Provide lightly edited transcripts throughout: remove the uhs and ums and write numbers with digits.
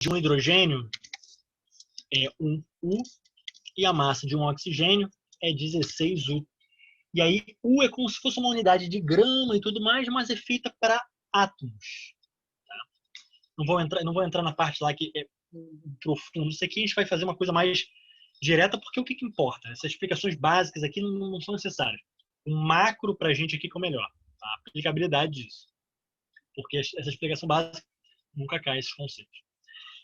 de um hidrogênio é 1U e a massa de um oxigênio é 16U. E aí, U é como se fosse uma unidade de grama e tudo mais, mas é feita para átomos. Tá? Não vou entrar na parte lá que é profundo. Isso aqui a gente vai fazer uma coisa mais direta, porque o que importa? Essas explicações básicas aqui não são necessárias. O macro para a gente aqui que é o melhor. Tá? A aplicabilidade disso. Porque essa explicação básica nunca cai esses conceitos.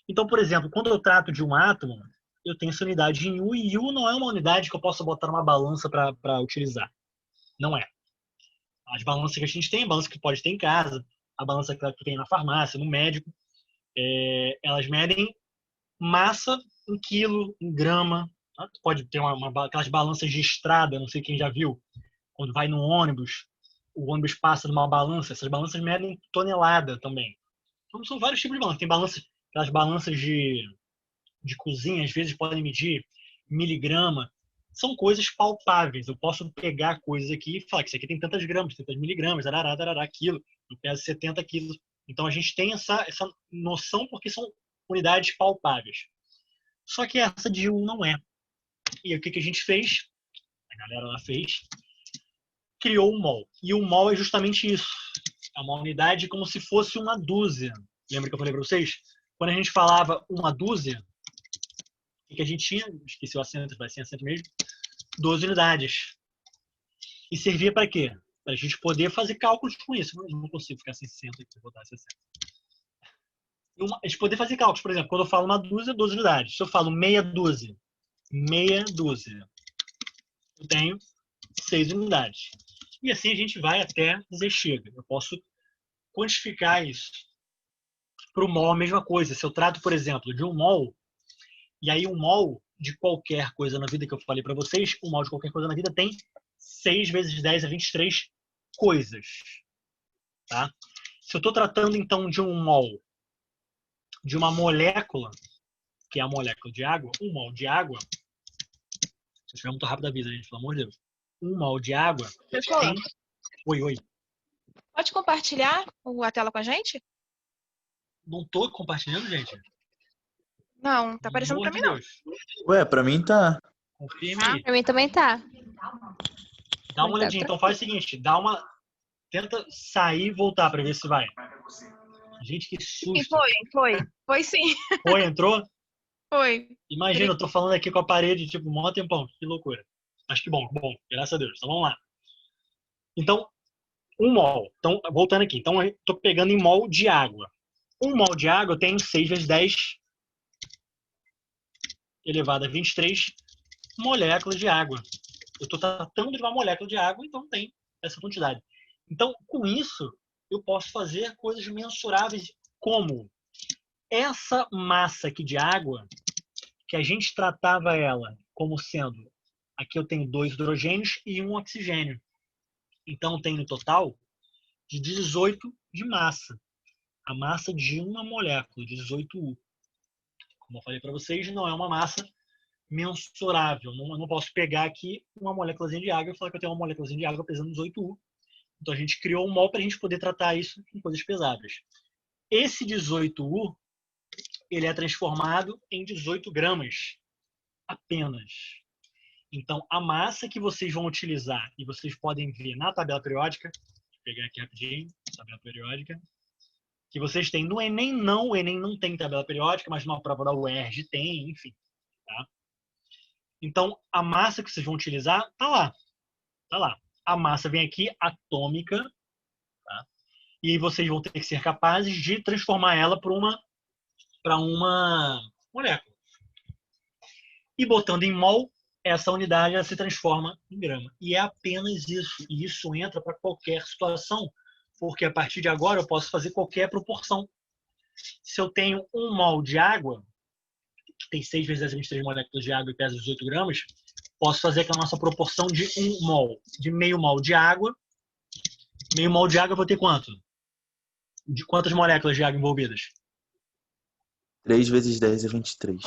Então, por exemplo, quando eu trato de um átomo, eu tenho essa unidade em U, e U não é uma unidade que eu possa botar numa balança para utilizar. Não é. As balanças que a gente tem, a balança que pode ter em casa, a balança que tem na farmácia, no médico, elas medem massa em quilo, em grama. Tá? Pode ter aquelas balanças de estrada, não sei quem já viu, quando vai no ônibus, o ônibus passa numa balança, essas balanças medem tonelada também. Então, são vários tipos de balanças. Tem aquelas balanças de cozinha, às vezes podem medir miligrama. São coisas palpáveis. Eu posso pegar coisas aqui e falar que isso aqui tem tantas gramas, tantas miligramas, quilo, eu peso 70 quilos. Então, a gente tem essa noção porque são unidades palpáveis. Só que essa de U não é. E o que a gente fez? A galera lá fez. Criou o mol. E o mol é justamente isso. É uma unidade como se fosse uma dúzia. Lembra que eu falei para vocês? Quando a gente falava uma dúzia, o que a gente tinha? Esqueci o acento, vai ser acento mesmo. 12 unidades. E servia para quê? Para a gente poder fazer cálculos com isso. Eu não consigo ficar sem 60 aqui, vou botar 60. A gente poder fazer cálculos, por exemplo, quando eu falo uma dúzia, 12 unidades. Se eu falo meia dúzia, eu tenho 6 unidades. E assim a gente vai até dizer chega. Eu posso quantificar isso. Para o mol, a mesma coisa. Se eu trato, por exemplo, de um mol, e aí um mol de qualquer coisa na vida que eu falei para vocês, um mol de qualquer coisa na vida tem 6 vezes 10 a 23 coisas. Tá? Se eu estou tratando, então, de um mol, de uma molécula, que é a molécula de água, um mol de água, se eu estiver muito rápido, avisa, gente, pelo amor de Deus. Um mol de água tem... Oi. Pode compartilhar a tela com a gente? Não estou compartilhando, gente? Não, tá aparecendo para mim, não. Ué, para mim tá. Confirme aí. Para mim também tá. Dá uma olhadinha. Então faz o seguinte, tenta sair e voltar para ver se vai. Gente, que susto. Foi sim. Foi, entrou? Foi. Imagina, eu tô falando aqui com a parede, tipo, mó tempão. Que loucura. Acho que bom, graças a Deus. Então vamos lá. Então, um mol. Então, voltando aqui. Então, eu tô pegando em mol de água. Um mol de água tem 6 vezes 10 elevado a 23 moléculas de água. Eu estou tratando de uma molécula de água, então tem essa quantidade. Então, com isso, eu posso fazer coisas mensuráveis, como essa massa aqui de água, que a gente tratava ela como sendo, aqui eu tenho 2 hidrogênios e 1 oxigênio. Então, tem no total de 18 de massa. A massa de uma molécula, 18U. Como eu falei para vocês, não é uma massa mensurável. Eu não posso pegar aqui uma moléculazinha de água e falar que eu tenho uma moléculazinha de água pesando 18U. Então a gente criou um mol para a gente poder tratar isso em coisas pesadas. Esse 18U, ele é transformado em 18 gramas apenas. Então a massa que vocês vão utilizar, e vocês podem ver na tabela periódica, vou pegar aqui rapidinho, tabela periódica, que vocês têm no Enem, o Enem não tem tabela periódica, mas numa prova da UERJ tem, enfim. Tá? Então, a massa que vocês vão utilizar tá lá. Tá lá. A massa vem aqui atômica, tá? E aí vocês vão ter que ser capazes de transformar ela para uma molécula. E botando em mol, essa unidade ela se transforma em grama. E é apenas isso. E isso entra para qualquer situação, porque a partir de agora eu posso fazer qualquer proporção. Se eu tenho 1 mol de água, que tem 6 vezes 10 a 23 moléculas de água e pesa 18 gramas, posso fazer aquela nossa proporção de 1 mol, de meio mol de água. Meio mol de água eu vou ter quanto? De quantas moléculas de água envolvidas? 3 vezes 10 é 23.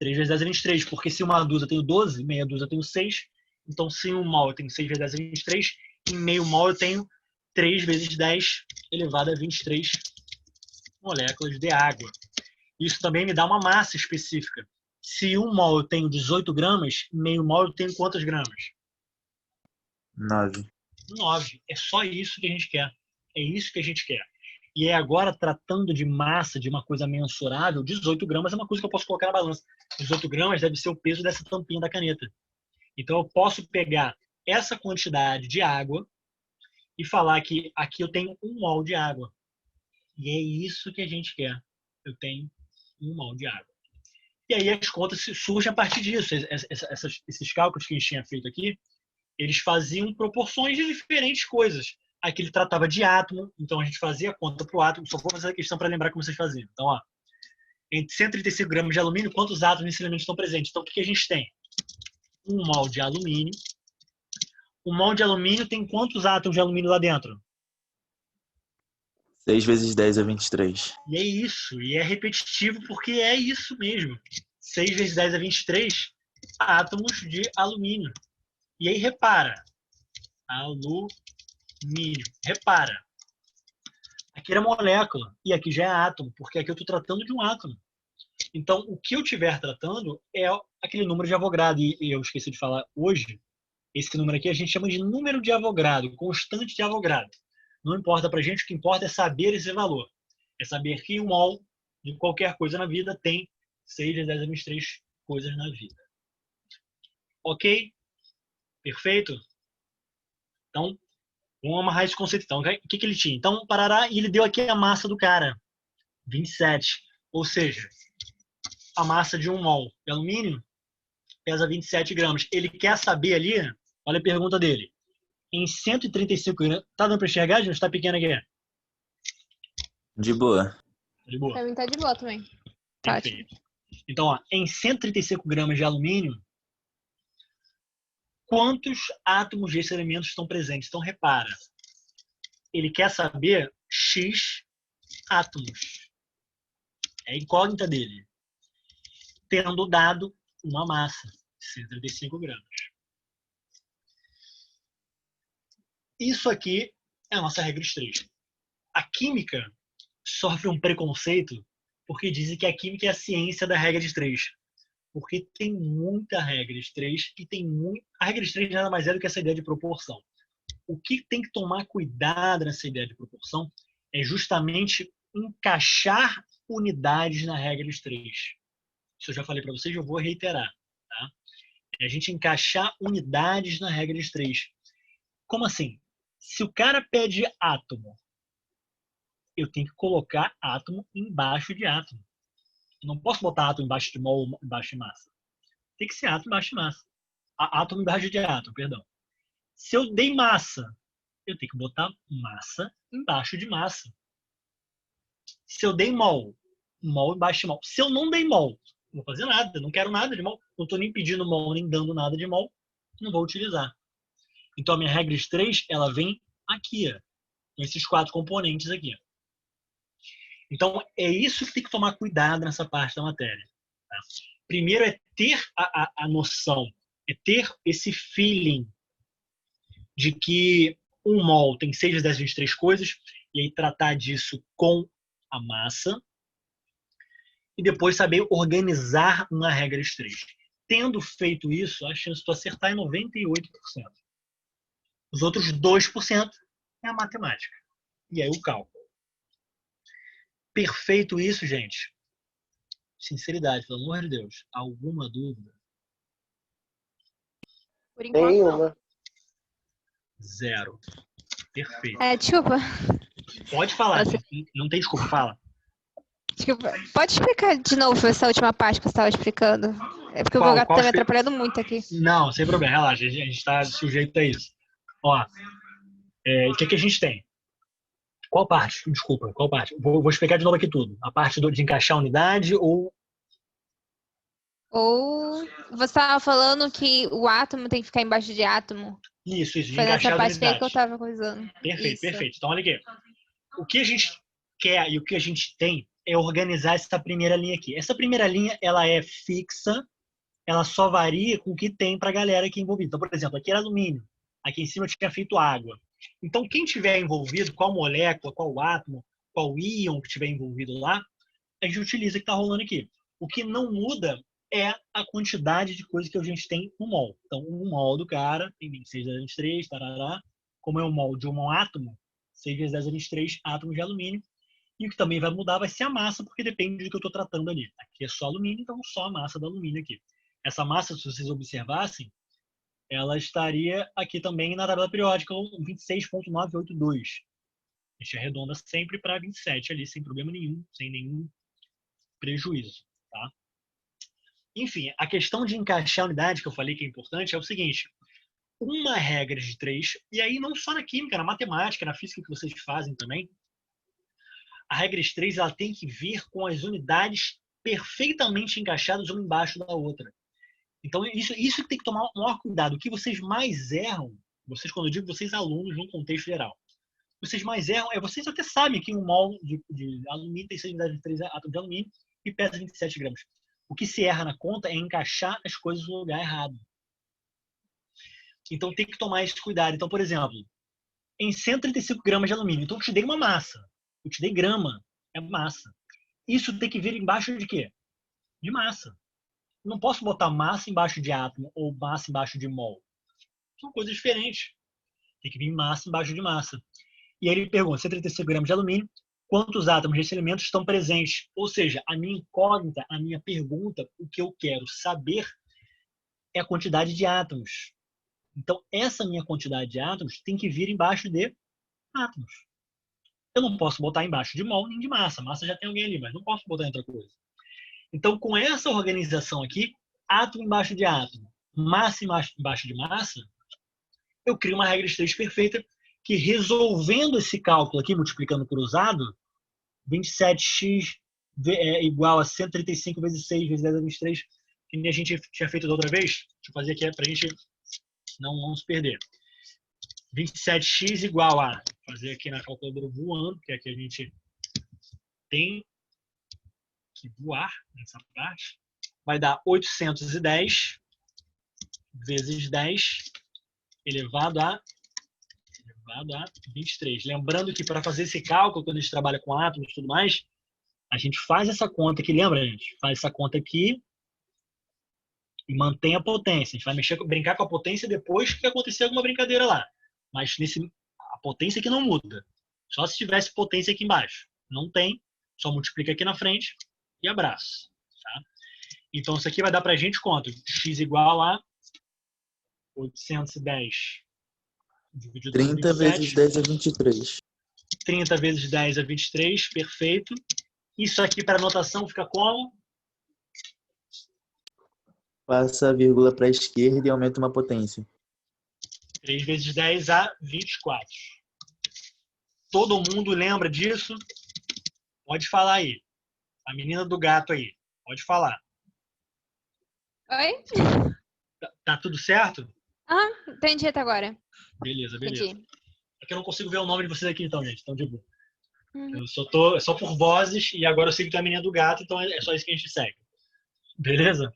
3 vezes 10 é 23, porque se uma dúzia eu tenho 12, meia dúzia eu tenho 6, então se 1 mol eu tenho 6 vezes 10 é 23, em meio mol eu tenho 3 vezes 10 elevado a 23 moléculas de água. isso também me dá uma massa específica. Se 1 mol eu tenho 18 gramas, meio mol eu tenho quantos gramas? 9. 9. É só isso que a gente quer. É isso que a gente quer. E é agora, tratando de massa, de uma coisa mensurável, 18 gramas é uma coisa que eu posso colocar na balança. 18 gramas deve ser o peso dessa tampinha da caneta. Então, eu posso pegar essa quantidade de água e falar que aqui eu tenho 1 mol de água. E é isso que a gente quer. Eu tenho 1 mol de água. E aí as contas surgem a partir disso. Esses cálculos que a gente tinha feito aqui, eles faziam proporções de diferentes coisas. Aqui ele tratava de átomo, então a gente fazia a conta para o átomo. Só vou fazer a questão para lembrar como vocês faziam. Então, ó, entre 135 gramas de alumínio, quantos átomos nesse elemento estão presentes? Então, o que a gente tem? 1 mol de alumínio. 1 mol de alumínio tem quantos átomos de alumínio lá dentro? 6 vezes 10 é 23. E é isso. E é repetitivo porque é isso mesmo. 6 vezes 10 é 23 átomos de alumínio. E aí, repara. Alumínio. Repara. Aqui era molécula. E aqui já é átomo, porque aqui eu estou tratando de um átomo. Então, o que eu estiver tratando é aquele número de Avogadro. E eu esqueci de falar hoje, esse número aqui a gente chama de número de Avogadro, constante de Avogadro. Não importa para a gente, o que importa é saber esse valor. É saber que 1 mol de qualquer coisa na vida tem 6 vezes 10 a 23 coisas na vida. Ok? Perfeito? Então, vamos amarrar esse conceito. Então, o que ele tinha? Então, parará, e ele deu aqui a massa do cara. 27. Ou seja, a massa de 1 mol de alumínio pesa 27 gramas. Ele quer saber ali, olha a pergunta dele. Em 135 gramas. Tá dando para enxergar, gente? Tá pequeno aqui? De boa. De boa. Pra mim tá de boa também. Tá ótimo. Perfeito. Então, ó, em 135 gramas de alumínio, quantos átomos desse elemento estão presentes? Então, repara. Ele quer saber X átomos. É a incógnita dele. Tendo dado uma massa, 135 gramas. Isso aqui é a nossa regra 3. A química sofre um preconceito porque dizem que a química é a ciência da regra de 3. Porque tem muita regra de 3 e tem muito... A regra de 3 nada mais é do que essa ideia de proporção. O que tem que tomar cuidado nessa ideia de proporção é justamente encaixar unidades na regra de 3. Isso eu já falei para vocês, eu vou reiterar. Tá? É a gente encaixar unidades na regra de 3. Como assim? Se o cara pede átomo, eu tenho que colocar átomo embaixo de átomo. Eu não posso botar átomo embaixo de mol ou embaixo de massa. Tem que ser átomo embaixo de massa. Átomo embaixo de átomo, perdão. Se eu dei massa, eu tenho que botar massa embaixo de massa. Se eu dei mol, mol embaixo de mol. Se eu não dei mol, não vou fazer nada, não quero nada de mol. Não estou nem pedindo mol, nem dando nada de mol. Não vou utilizar. Então, a minha regra de 3, ela vem aqui, ó, com esses 4 componentes aqui. Então, é isso que tem que tomar cuidado nessa parte da matéria. Tá? Primeiro é ter a noção, é ter esse feeling de que 1 mol tem 6 vezes 10 a 23 coisas, e aí tratar disso com a massa, e depois saber organizar uma regra de 3. Tendo feito isso, a chance de tu acertar é 98%. Os outros 2% é a matemática. E aí o cálculo. Perfeito isso, gente? Sinceridade, pelo amor de Deus. Alguma dúvida? Por enquanto, não. Nenhuma. 0. Perfeito. Desculpa. Pode falar. Você- Não tem desculpa, fala. Desculpa. Pode explicar de novo essa última parte que você estava explicando? É porque o meu gato tá me atrapalhando muito aqui. Não, sem problema. Relaxa. A gente está sujeito a isso. Ó, o que a gente tem? Qual parte? Desculpa, qual parte? Vou explicar de novo aqui tudo. A parte de encaixar a unidade ou... Ou você estava falando que o átomo tem que ficar embaixo de átomo? Isso, de Foi nessa encaixar as parte aí que eu unidades. estava coisando. Perfeito, Isso. perfeito. Então, olha aqui. O que a gente quer e o que a gente tem é organizar essa primeira linha aqui. Essa primeira linha, ela é fixa, ela só varia com o que tem para a galera aqui envolvida. Então, por exemplo, aqui era alumínio. Aqui em cima eu tinha feito água. Então, quem tiver envolvido, qual molécula, qual átomo, qual íon que tiver envolvido lá, a gente utiliza o que está rolando aqui. O que não muda é a quantidade de coisa que a gente tem no mol. Então, o mol do cara tem 26 vezes 23, tarará. Como é o mol de um átomo, 6 vezes 10 a 23 átomos de alumínio. E o que também vai mudar vai ser a massa, porque depende do que eu estou tratando ali. Aqui é só alumínio, então só a massa do alumínio aqui. Essa massa, se vocês observassem, ela estaria aqui também na tabela periódica, 26,982. A gente arredonda sempre para 27 ali, sem problema nenhum, sem nenhum prejuízo. Tá? Enfim, a questão de encaixar a unidade, que eu falei que é importante, é o seguinte. Uma regra de 3, e aí não só na química, na matemática, na física que vocês fazem também, a regra de 3 ela tem que vir com as unidades perfeitamente encaixadas uma embaixo da outra. Então, isso tem que tomar o maior cuidado. O que vocês mais erram, vocês, quando eu digo vocês alunos, num contexto geral, vocês mais erram, vocês até sabem que um mol de alumínio tem 6 unidades de 3 átomos de alumínio e pesa 27 gramas. O que se erra na conta é encaixar as coisas no lugar errado. Então, tem que tomar esse cuidado. Então, por exemplo, em 135 gramas de alumínio, então eu te dei uma massa. Eu te dei grama, é massa. Isso tem que vir embaixo de quê? De massa. Não posso botar massa embaixo de átomo ou massa embaixo de mol. São coisas diferentes. Tem que vir massa embaixo de massa. E aí ele pergunta, 135 gramas de alumínio, quantos átomos desse elemento estão presentes? Ou seja, a minha incógnita, a minha pergunta, o que eu quero saber é a quantidade de átomos. Então, essa minha quantidade de átomos tem que vir embaixo de átomos. Eu não posso botar embaixo de mol nem de massa. Massa já tem alguém ali, mas não posso botar em outra coisa. Então, com essa organização aqui, átomo embaixo de átomo, massa embaixo de massa, eu crio uma regra de 3 perfeita que, resolvendo esse cálculo aqui, multiplicando por usado, 27x é igual a 135 vezes 6 vezes 10 a 23, que a gente tinha feito da outra vez. Deixa eu fazer aqui para a gente não se perder. 27x igual a, fazer aqui na calculadora voando, que aqui a gente tem que voar nessa parte, vai dar 810 vezes 10 elevado a 23. Lembrando que para fazer esse cálculo, quando a gente trabalha com átomos e tudo mais, a gente faz essa conta aqui, lembra, gente? Faz essa conta aqui e mantém a potência. A gente vai brincar com a potência depois que acontecer alguma brincadeira lá. Mas a potência aqui não muda. Só se tivesse potência aqui embaixo. Não tem, só multiplica aqui na frente e abraço. Tá? Então, isso aqui vai dar para a gente quanto? X igual a 810 dividido por 30 27. vezes 10 a 23. 30 vezes 10 a 23, perfeito. Isso aqui para anotação fica como? Passa a vírgula para a esquerda e aumenta uma potência. 3 vezes 10 a 24. Todo mundo lembra disso? Pode falar aí. A menina do gato aí. Pode falar. Oi? Tá tudo certo? Ah, entendi até agora. Beleza. Entendi. É que eu não consigo ver o nome de vocês aqui então, gente. Então, tipo, Uhum. eu só por vozes e agora eu sei que tu é a menina do gato, então é só isso que a gente segue. Beleza?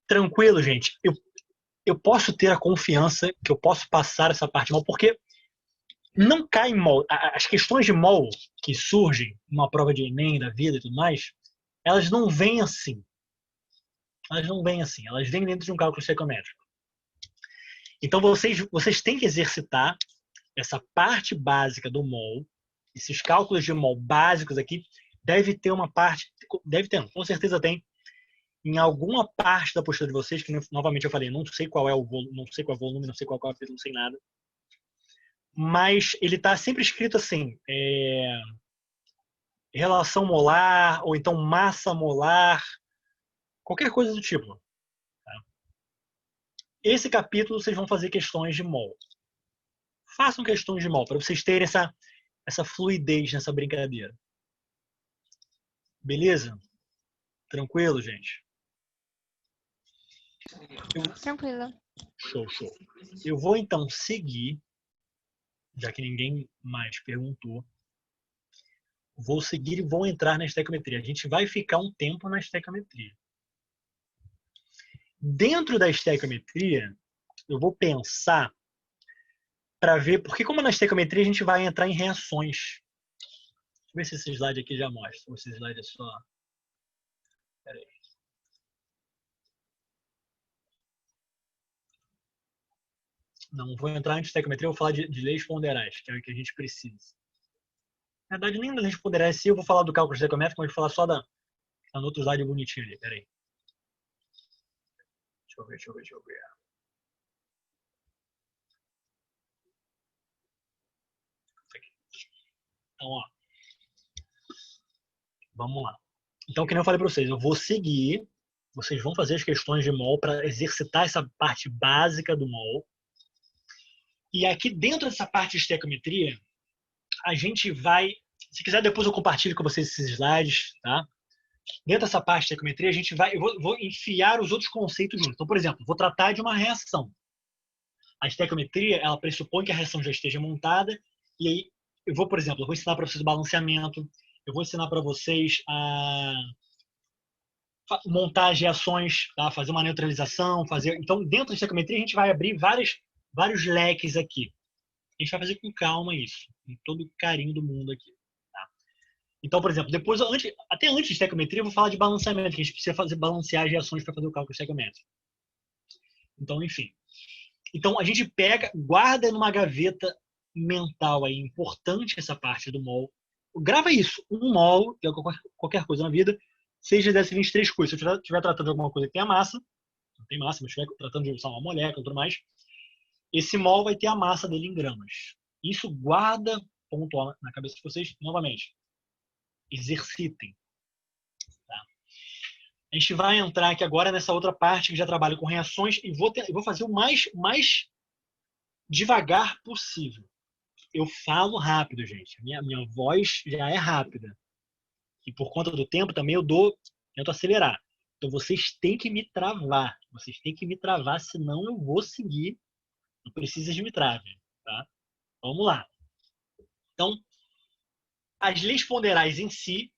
Tranquilo, gente. Eu posso ter a confiança que eu posso passar essa parte mal, porque não cai em mol. As questões de mol que surgem numa prova de Enem, da vida e tudo mais, elas não vêm assim. Elas vêm dentro de um cálculo estequiométrico. Então, vocês têm que exercitar essa parte básica do mol. Esses cálculos de mol básicos aqui, deve ter uma parte, deve ter, com certeza tem, em alguma parte da postura de vocês, que novamente eu falei, não sei qual é o volume, não sei qual é o volume, não sei qual é o capítulo, não sei nada. Mas ele está sempre escrito assim, relação molar, ou então massa molar, qualquer coisa do tipo. Tá? Esse capítulo vocês vão fazer questões de mol. Façam questões de mol, para vocês terem essa fluidez nessa brincadeira. Beleza? Tranquilo, gente? Tranquilo. Show. Eu vou então seguir, já que ninguém mais perguntou. Vou seguir e vou entrar na estequiometria. A gente vai ficar um tempo na estequiometria. Dentro da estequiometria, eu vou pensar para ver, porque como na estequiometria a gente vai entrar em reações. eu ver se esse slide aqui já mostra. Ou esse slide é só... Pera aí. Não vou entrar antes de estequiometria, eu vou falar de leis ponderais, que é o que a gente precisa. Na verdade, nem das leis ponderais, se eu vou falar do cálculo estequiométrico, mas vou falar só da... Tá no outro slide bonitinho ali, pera aí. Deixa eu ver. Então, ó. Vamos lá. Então, que nem eu falei para vocês, eu vou seguir, vocês vão fazer as questões de mol para exercitar essa parte básica do mol. E aqui dentro dessa parte de estequiometria, a gente vai, se quiser depois eu compartilho com vocês esses slides, tá? Dentro dessa parte de estequiometria, a gente vai, eu vou enfiar os outros conceitos juntos. Então, por exemplo, vou tratar de uma reação. A estequiometria, ela pressupõe que a reação já esteja montada, e aí eu vou, por exemplo, eu vou ensinar para vocês o balanceamento, eu vou ensinar para vocês a montar as reações, tá? Fazer uma neutralização, fazer. Então, dentro da estequiometria, a gente vai abrir vários leques aqui. A gente vai fazer com calma isso, com todo o carinho do mundo aqui. Tá? Então, por exemplo, depois, até antes de estequiometria, eu vou falar de balanceamento, que a gente precisa balancear as reações para fazer o cálculo estequiométrico. Então, enfim. Então, a gente pega, guarda numa gaveta mental aí, importante essa parte do mol. Grava isso, um mol, que é qualquer coisa na vida, 6 × 10⁻³ coisas. Se eu estiver tratando de alguma coisa que tenha massa, não tem massa, mas estiver tratando de usar uma molécula e tudo mais, esse mol vai ter a massa dele em gramas. Isso guarda, pontual na cabeça de vocês, novamente. Exercitem. Tá? A gente vai entrar aqui agora nessa outra parte que já trabalha com reações e vou fazer o mais devagar possível. Eu falo rápido, gente. Minha voz já é rápida. E por conta do tempo também eu tento acelerar. Então vocês têm que me travar. Vocês têm que me travar, senão eu vou seguir. Não precisa de me trave. Tá? Vamos lá. Então, as leis ponderais em si,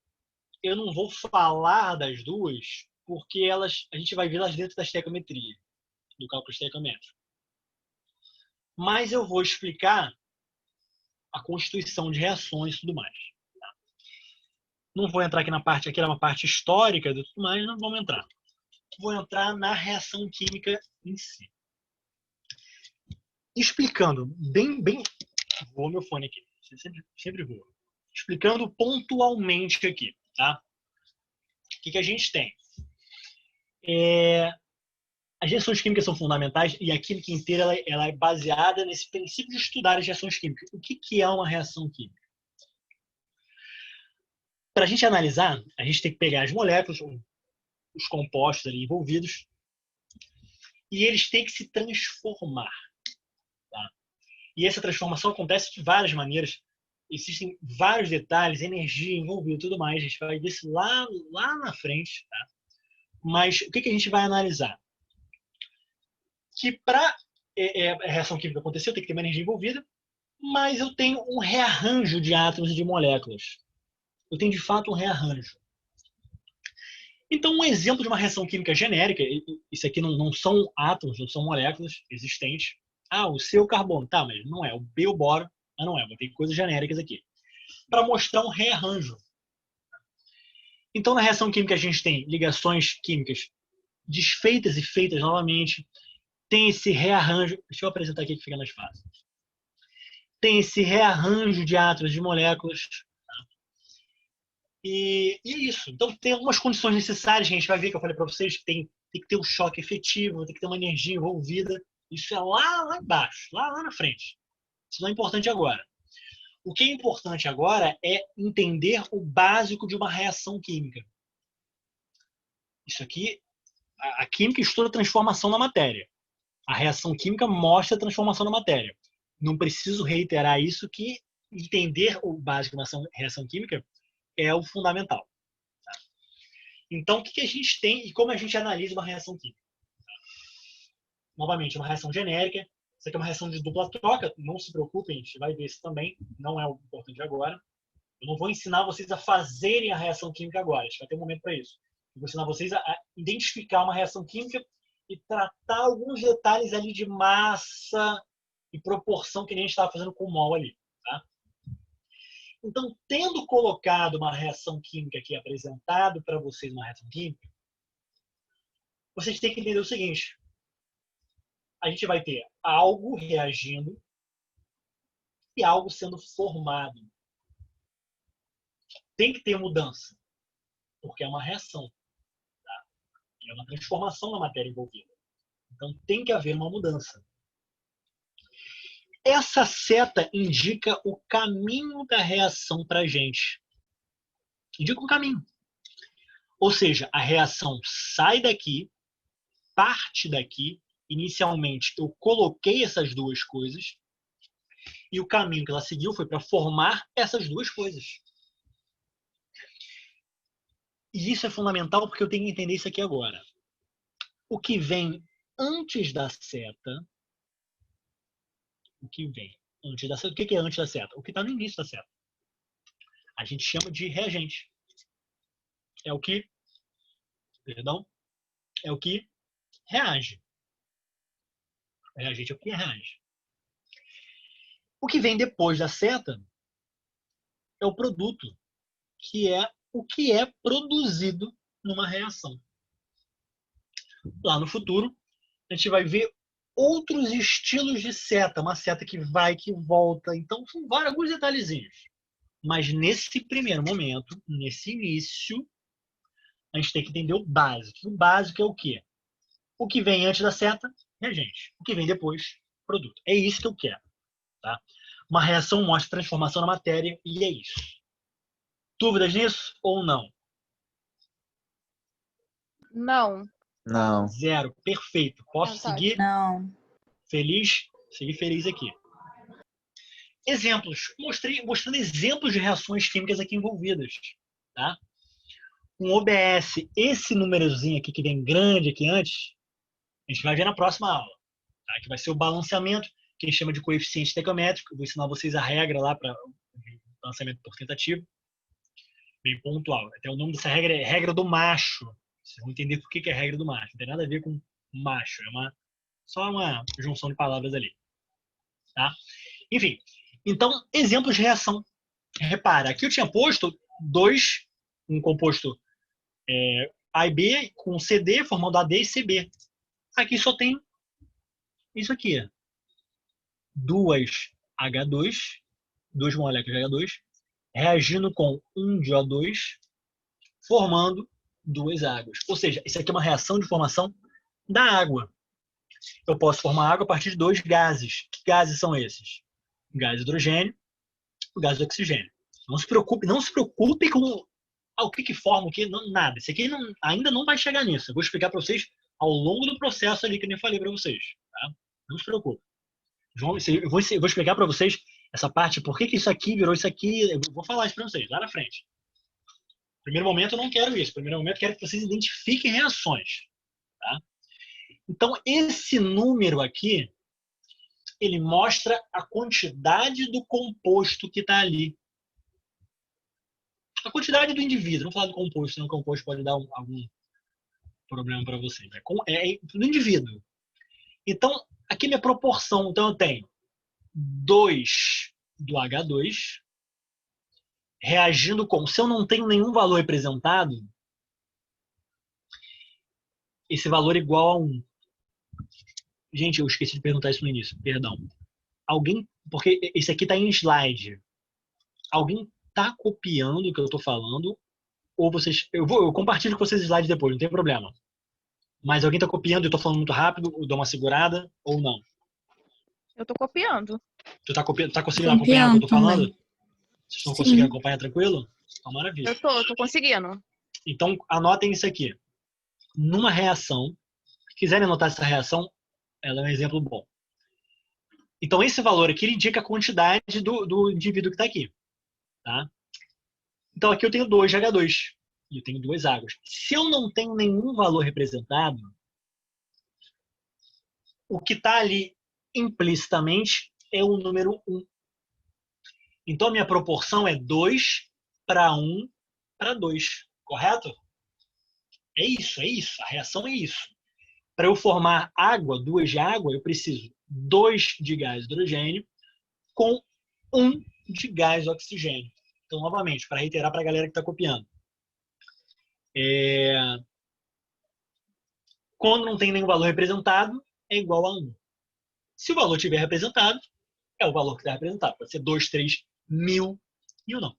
eu não vou falar das duas, porque a gente vai vê-las dentro da estequiometria, do cálculo estequiométrico. Mas eu vou explicar a constituição de reações e tudo mais. Tá? Não vou entrar aqui na parte, aqui era uma parte histórica e tudo mais, não vamos entrar. Vou entrar na reação química em si. Explicando bem, vou meu fone aqui, sempre vou. Explicando pontualmente aqui, tá? O que a gente tem? As reações químicas são fundamentais e a química inteira ela é baseada nesse princípio de estudar as reações químicas. O que é uma reação química? Para a gente analisar, a gente tem que pegar as moléculas, os compostos ali envolvidos, e eles têm que se transformar. Tá? E essa transformação acontece de várias maneiras. Existem vários detalhes, energia envolvida e tudo mais. A gente vai ver isso lá na frente. Tá? Mas o que a gente vai analisar? Que para a reação química acontecer, eu tenho que ter uma energia envolvida, mas eu tenho um rearranjo de átomos e de moléculas. Eu tenho, de fato, um rearranjo. Então, um exemplo de uma reação química genérica, isso aqui não são átomos, não são moléculas existentes. O C é o carbono. Tá, mas não é. O B é o boro. Mas não é. Vou ter coisas genéricas aqui. Para mostrar um rearranjo. Então, na reação química, a gente tem ligações químicas desfeitas e feitas novamente. Tem esse rearranjo. Deixa eu apresentar aqui que fica mais fácil. Tem esse rearranjo de átomos, de moléculas. E é isso. Então, tem algumas condições necessárias que a gente vai ver, que eu falei para vocês, que tem que ter um choque efetivo, tem que ter uma energia envolvida. Isso é lá embaixo, lá na frente. Isso não é importante agora. O que é importante agora é entender o básico de uma reação química. Isso aqui, a química estuda a transformação na matéria. A reação química mostra a transformação na matéria. Não preciso reiterar isso, que entender o básico de uma reação química é o fundamental. Tá? Então, o que a gente tem e como a gente analisa uma reação química? Novamente, uma reação genérica. Isso aqui é uma reação de dupla troca. Não se preocupem, a gente vai ver isso também. Não é o importante agora. Eu não vou ensinar vocês a fazerem a reação química agora. A gente vai ter um momento para isso. Eu vou ensinar vocês a identificar uma reação química e tratar alguns detalhes ali de massa e proporção, que nem a gente estava fazendo com o mol ali. Tá? Então, tendo colocado uma reação química aqui, apresentado para vocês uma reação química, vocês têm que entender o seguinte. A gente vai ter algo reagindo e algo sendo formado. Tem que ter mudança, porque é uma reação. Tá? É uma transformação na matéria envolvida. Então, tem que haver uma mudança. Essa seta indica o caminho da reação para a gente. Indica o caminho. Ou seja, a reação sai daqui, parte daqui. Inicialmente, eu coloquei essas duas coisas e o caminho que ela seguiu foi para formar essas duas coisas. E isso é fundamental porque eu tenho que entender isso aqui agora. O que vem antes da seta... O que vem antes da seta? O que é antes da seta? O que está no início da seta. A gente chama de reagente. É o que... Perdão? É o que reage. Reagente é o que reage. O que vem depois da seta é o produto, que é o que é produzido numa reação. Lá no futuro, a gente vai ver outros estilos de seta, uma seta que vai, que volta. Então, são alguns detalhezinhos. Mas nesse primeiro momento, nesse início, a gente tem que entender o básico. O básico é o quê? O que vem antes da seta, reagente. O que vem depois, produto. É isso que eu quero. Tá? Uma reação mostra transformação na matéria e é isso. Dúvidas nisso ou não? Não. Não. Zero. Perfeito. Posso seguir? Não. Feliz? Seguir feliz aqui. Exemplos. Mostrando exemplos de reações químicas aqui envolvidas. Tá? Com OBS, esse númerozinho aqui que vem grande aqui antes, a gente vai ver na próxima aula. Tá? Que vai ser o balanceamento, que a gente chama de coeficiente estequiométrico. Eu vou ensinar vocês a regra lá para o balanceamento por tentativa. Bem pontual. Até o nome dessa regra é regra do macho. Vocês vão entender por que é a regra do macho. Não tem nada a ver com macho. É só uma junção de palavras ali. Tá? Enfim. Então, exemplos de reação. Repara, aqui eu tinha posto um composto A e B com CD, formando AD e CB. Aqui só tem isso aqui. Duas moléculas de H2, reagindo com um de O2, formando duas águas. Ou seja, isso aqui é uma reação de formação da água. Eu posso formar água a partir de dois gases. Que gases são esses? O gás hidrogênio e o gás oxigênio. Não se preocupe com o que forma, o que não, nada. Isso aqui ainda não vai chegar nisso. Eu vou explicar para vocês ao longo do processo ali que eu nem falei para vocês. Tá? Não se preocupe. Eu vou explicar para vocês essa parte, por que isso aqui virou isso aqui. Eu vou falar isso para vocês lá na frente. No primeiro momento eu não quero isso. No primeiro momento eu quero que vocês identifiquem reações. Tá? Então, esse número aqui, ele mostra a quantidade do composto que está ali. A quantidade do indivíduo. Não falar do composto, senão o composto pode dar algum problema para vocês. É do indivíduo. Então, aqui é minha proporção. Então, eu tenho 2 do H2 reagindo com... Se eu não tenho nenhum valor representado, esse valor é igual a 1. Gente, eu esqueci de perguntar isso no início. Perdão. Porque esse aqui está em slide. Alguém está copiando o que eu estou falando? Ou vocês... Eu compartilho com vocês slide depois, não tem problema. Mas alguém está copiando e eu estou falando muito rápido, eu dou uma segurada ou não? Eu tô copiando. Tu tá conseguindo acompanhar o que eu tô falando? Também. Vocês estão conseguindo acompanhar tranquilo? Então, maravilha. Eu tô conseguindo. Então, anotem isso aqui. Numa reação, se quiserem anotar essa reação, ela é um exemplo bom. Então, esse valor aqui ele indica a quantidade do indivíduo que está aqui. Tá? Então, aqui eu tenho 2 de H2 e eu tenho 2 águas. Se eu não tenho nenhum valor representado, o que está ali implicitamente é o número 1. Então, a minha proporção é 2 para 1 para 2. Correto? É isso. A reação é isso. Para eu formar água, 2 de água, eu preciso 2 de gás hidrogênio com 1 de gás oxigênio. Então, novamente, para reiterar para a galera que está copiando. Quando não tem nenhum valor representado, é igual a 1. Se o valor estiver representado, é o valor que está representado. Pode ser 2, 3, 1000, 1000 não.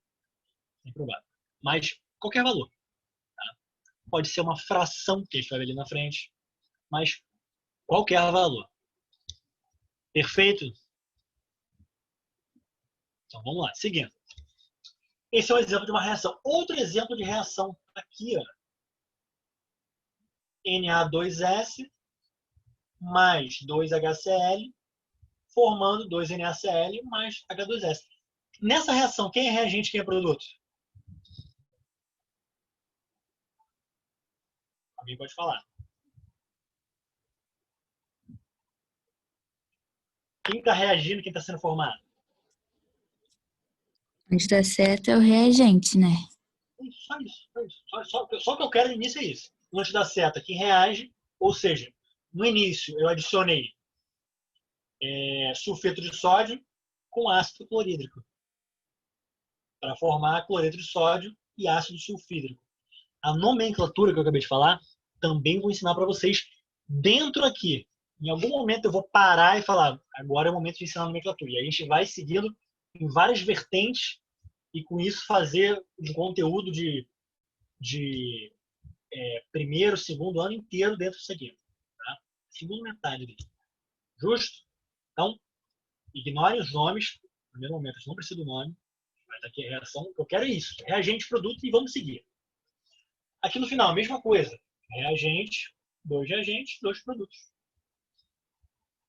É improvável. Mas qualquer valor. Tá? Pode ser uma fração que a gente vai ver ali na frente, mas qualquer valor. Perfeito? Então vamos lá, seguindo. Esse é um exemplo de uma reação. Outro exemplo de reação aqui, ó. Na2S mais 2HCl formando 2NaCl mais H2S. Nessa reação, quem é reagente e quem é produto? Alguém pode falar. Quem está reagindo, quem está sendo formado? Onde dá certo é o reagente, né? Só isso. Só o que eu quero no início é isso. Antes da seta, quem reage, ou seja, no início eu adicionei sulfeto de sódio com ácido clorídrico para formar cloreto de sódio e ácido sulfídrico. A nomenclatura que eu acabei de falar, também vou ensinar para vocês dentro aqui. Em algum momento eu vou parar e falar, agora é o momento de ensinar a nomenclatura. E a gente vai seguindo em várias vertentes e com isso fazer um conteúdo de primeiro, segundo ano inteiro dentro disso aqui. Tá? Segunda metade dele. Justo? Então, ignorem os nomes. No primeiro momento, a gente não precisa do nome. Mas aqui a reação, o que eu quero é isso. Reagente, produto e vamos seguir. Aqui no final, a mesma coisa. Reagente, 2 reagentes, 2 produtos.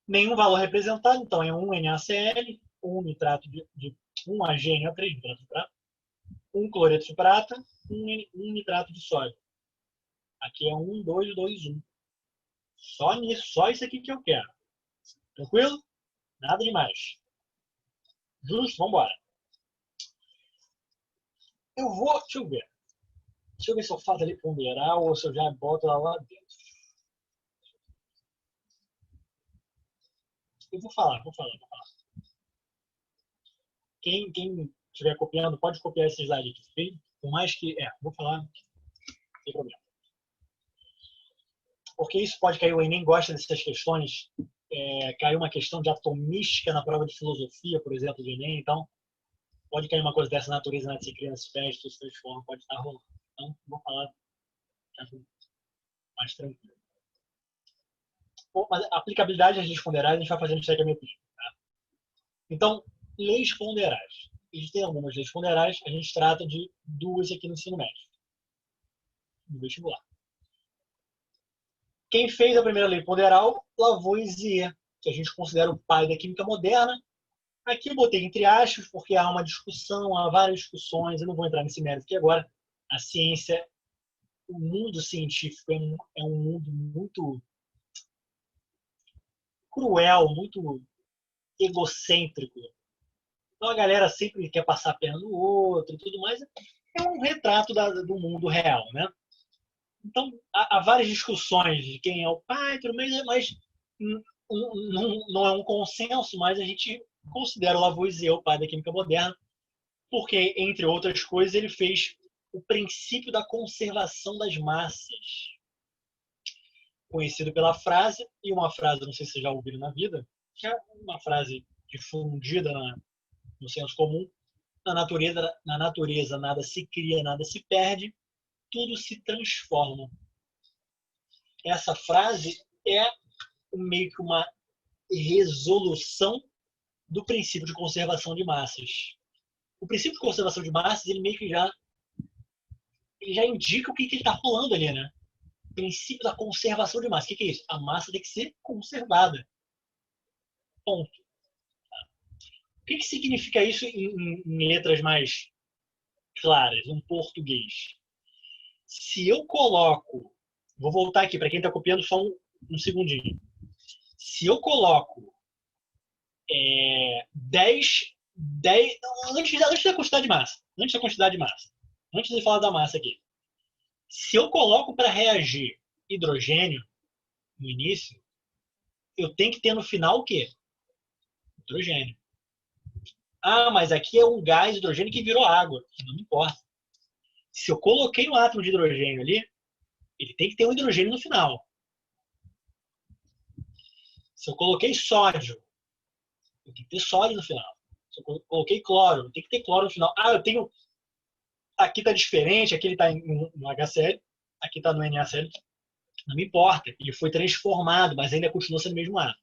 Nenhum valor representado, então é 1 NaCl, 1 nitrato de 1 HNO3, nitrato de prata, 1 cloreto de prata, 1 nitrato de sódio. Aqui é 1, 2, 2, 1. Só nisso, só isso aqui que eu quero. Tranquilo? Nada demais. Justo? Vamos embora. Deixa eu ver. Deixa eu ver se eu faço ali ponderal ou se eu já boto lá dentro. Eu vou falar. Quem estiver copiando, pode copiar esse slide aqui. Por mais que... vou falar. Não tem problema. Porque isso pode cair, o Enem gosta dessas questões. Caiu uma questão de atomística na prova de filosofia, por exemplo, do Enem. Então, pode cair uma coisa dessa natureza, nada se cria, se perde, tudo se transforma, pode estar rolando. Então, vou falar mais tranquilo. Mas a aplicabilidade das leis ponderais a gente vai fazendo isso aqui a metria. Tá? Então, leis ponderais. Existem algumas leis ponderais, a gente trata de 2 aqui no ensino médio, no vestibular. Quem fez a primeira lei ponderal? Lavoisier, que a gente considera o pai da química moderna. Aqui eu botei entre aspas, porque há uma discussão, há várias discussões, eu não vou entrar nesse mérito aqui agora. A ciência, o mundo científico é um mundo muito cruel, muito egocêntrico. Então a galera sempre quer passar a perna no outro e tudo mais. É um retrato do mundo real, né? Então há várias discussões de quem é o pai, tudo mais, mas não é um consenso, mas a gente considera o Lavoisier o pai da química moderna, porque, entre outras coisas, ele fez o princípio da conservação das massas, conhecido pela frase, e uma frase, não sei se vocês já ouviram na vida, que é uma frase difundida no senso comum: na natureza nada se cria, nada se perde, tudo se transforma. Essa frase é meio que uma resolução do princípio de conservação de massas. O princípio de conservação de massas, ele meio que já indica o que está rolando ali, né? O princípio da conservação de massa. O que é isso? A massa tem que ser conservada. Ponto. O que significa isso em letras mais claras, em português? Se eu coloco... Vou voltar aqui, para quem está copiando, só um segundinho. Se eu coloco 10 antes da quantidade de massa. Antes de falar da massa aqui. Se eu coloco para reagir hidrogênio no início, eu tenho que ter no final o quê? Hidrogênio. Ah, mas aqui é um gás hidrogênio que virou água. Não me importa. Se eu coloquei um átomo de hidrogênio ali, ele tem que ter um hidrogênio no final. Se eu coloquei sódio, eu tenho que ter sódio no final. Se eu coloquei cloro, tem que ter cloro no final. Ah, eu tenho... Aqui está diferente, aqui ele está no HCl, aqui está no NaCl. Não me importa. Ele foi transformado, mas ainda continua sendo o mesmo átomo.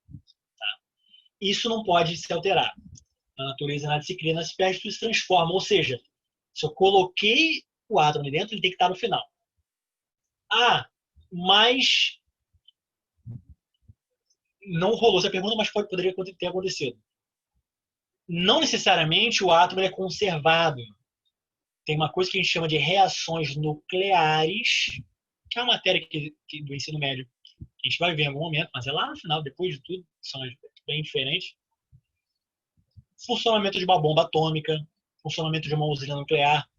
Tá? Isso não pode se alterar. Na natureza nada se cria, nada se perde, tudo se transforma. Ou seja, se eu coloquei o átomo ali dentro, ele tem que estar no final. Ah, mas não rolou essa pergunta, mas poderia ter acontecido. Não necessariamente o átomo é conservado. Tem uma coisa que a gente chama de reações nucleares, que é uma matéria do ensino médio que a gente vai ver em algum momento, mas é lá no final, depois de tudo, são bem diferentes. Funcionamento de uma bomba atômica, funcionamento de uma usina nuclear,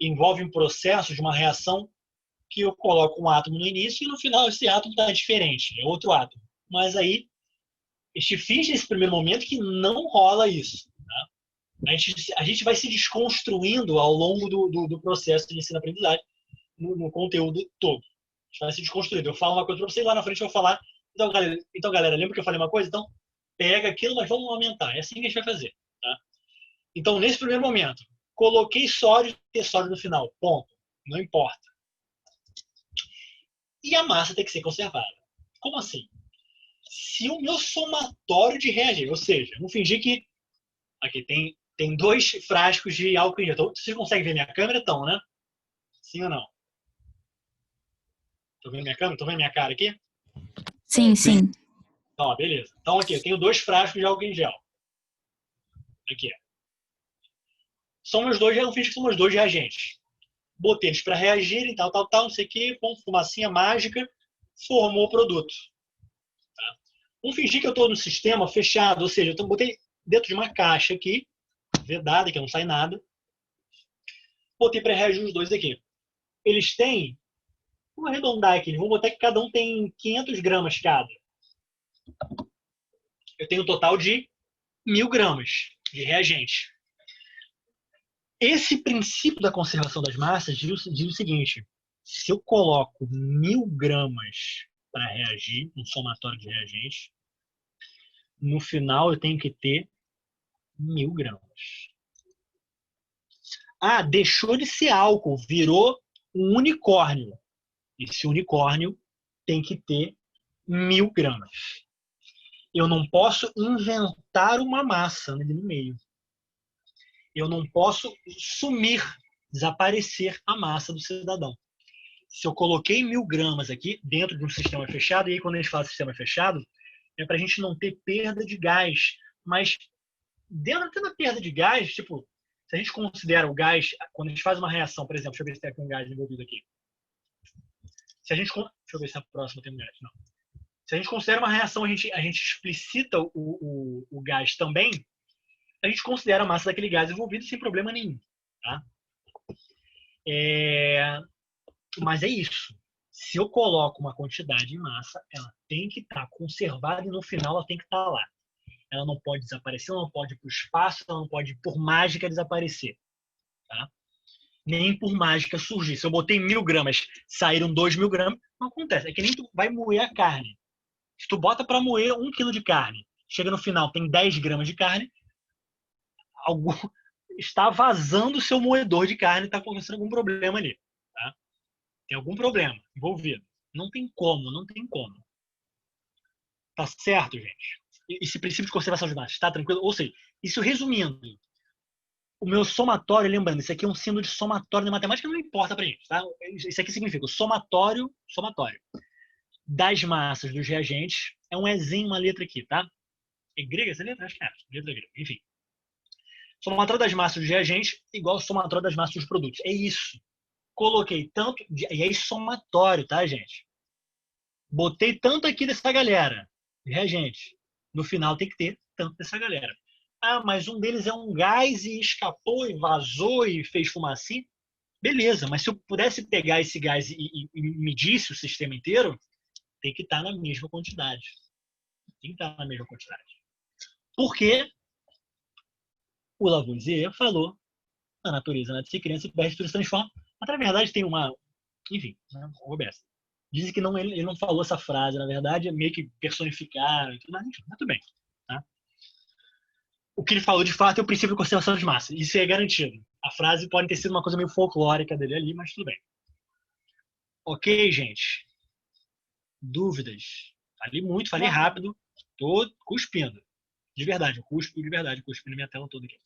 envolve um processo de uma reação que eu coloco um átomo no início e no final esse átomo está diferente, é outro átomo. Mas aí, a gente finge nesse primeiro momento que não rola isso. Tá? A gente vai se desconstruindo ao longo do processo de ensino-aprendizagem no conteúdo todo. A gente vai se desconstruindo. Eu falo uma coisa para vocês, lá na frente eu vou falar. Então, galera, lembra que eu falei uma coisa? Então, pega aquilo, mas vamos aumentar. É assim que a gente vai fazer. Tá? Então, nesse primeiro momento, coloquei sódio, ter sódio no final. Ponto. Não importa. E a massa tem que ser conservada. Como assim? Se o meu somatório de reagir, ou seja, vamos fingir que aqui tem 2 frascos de álcool em gel. Então, vocês conseguem ver minha câmera? Então, né? Sim ou não? Estão vendo minha câmera? Estão vendo minha cara aqui? Sim, sim. Então, ó, beleza. Então, aqui, eu tenho 2 frascos de álcool em gel. Aqui. São meus 2, eu fiz que são meus 2 reagentes. Botei eles para reagirem, tal, não sei o que, com fumacinha mágica, formou o produto. Tá? Vamos fingir que eu estou no sistema fechado, ou seja, eu botei dentro de uma caixa aqui, vedada, que não sai nada. Botei para reagir os 2 aqui. Eles têm, vamos arredondar aqui, vamos botar que cada um tem 500 gramas cada. Eu tenho um total de 1000 gramas de reagente. Esse princípio da conservação das massas diz o seguinte: se eu coloco 1000 gramas para reagir, um somatório de reagentes, no final eu tenho que ter 1000 gramas. Ah, deixou de ser álcool, virou um unicórnio. Esse unicórnio tem que ter 1000 gramas. Eu não posso inventar uma massa ali no meio. Eu não posso sumir, desaparecer a massa do cidadão. Se eu coloquei 1000 gramas aqui dentro de um sistema fechado, e aí quando a gente fala sistema fechado, é para a gente não ter perda de gás. Mas dentro da perda de gás, tipo, se a gente considera o gás, quando a gente faz uma reação, por exemplo, deixa eu ver se tem aqui um gás envolvido aqui. Deixa eu ver se na próxima tem um gás. Não. Se a gente considera uma reação, a gente explicita o gás também, a gente considera a massa daquele gás envolvido sem problema nenhum. Tá? Mas é isso. Se eu coloco uma quantidade em massa, ela tem que estar conservada e no final ela tem que estar lá. Ela não pode desaparecer, ela não pode ir para o espaço, ela não pode, por mágica, desaparecer. Tá? Nem por mágica surgir. Se eu botei 1000 gramas, saíram 2000 gramas, não acontece. É que nem tu vai moer a carne. Se tu bota para moer 1 quilo de carne, chega no final, tem 10 gramas de carne, está vazando o seu moedor de carne, está acontecendo algum problema ali. Tá? Tem algum problema envolvido. Não tem como, não tem como. Tá certo, gente? Esse princípio de conservação de massas, tá tranquilo? Ou seja, isso resumindo, o meu somatório, lembrando, isso aqui é um símbolo de somatório na matemática, não importa pra gente, tá? Isso aqui significa o somatório das massas dos reagentes, é um Ezinho, uma letra aqui, tá? É grega essa letra? Acho que é, letra grega, enfim. Somatório das massas dos reagentes igual ao somatório das massas dos produtos. É isso. Coloquei tanto, e é somatório, tá, gente? Botei tanto aqui dessa galera, reagente. No final tem que ter tanto dessa galera. Ah, mas um deles é um gás e escapou e vazou e fez fumacinha. Beleza, mas se eu pudesse pegar esse gás e medisse o sistema inteiro, tem que estar na mesma quantidade. Tem que estar na mesma quantidade. Por quê? O Lavoisier falou, a natureza nada se cria, se perde, tudo se transforma. Mas, na verdade, tem uma... Enfim, né, Roberto. Dizem que não, ele não falou essa frase, na verdade, meio que personificaram e tudo mais. Enfim, muito bem. Tá? O que ele falou, de fato, é o princípio de conservação de massa. Isso é garantido. A frase pode ter sido uma coisa meio folclórica dele ali, mas tudo bem. Ok, gente? Dúvidas? Falei muito, falei rápido. Tô cuspindo. De verdade, eu cuspo de verdade. Cuspo na minha tela toda aqui.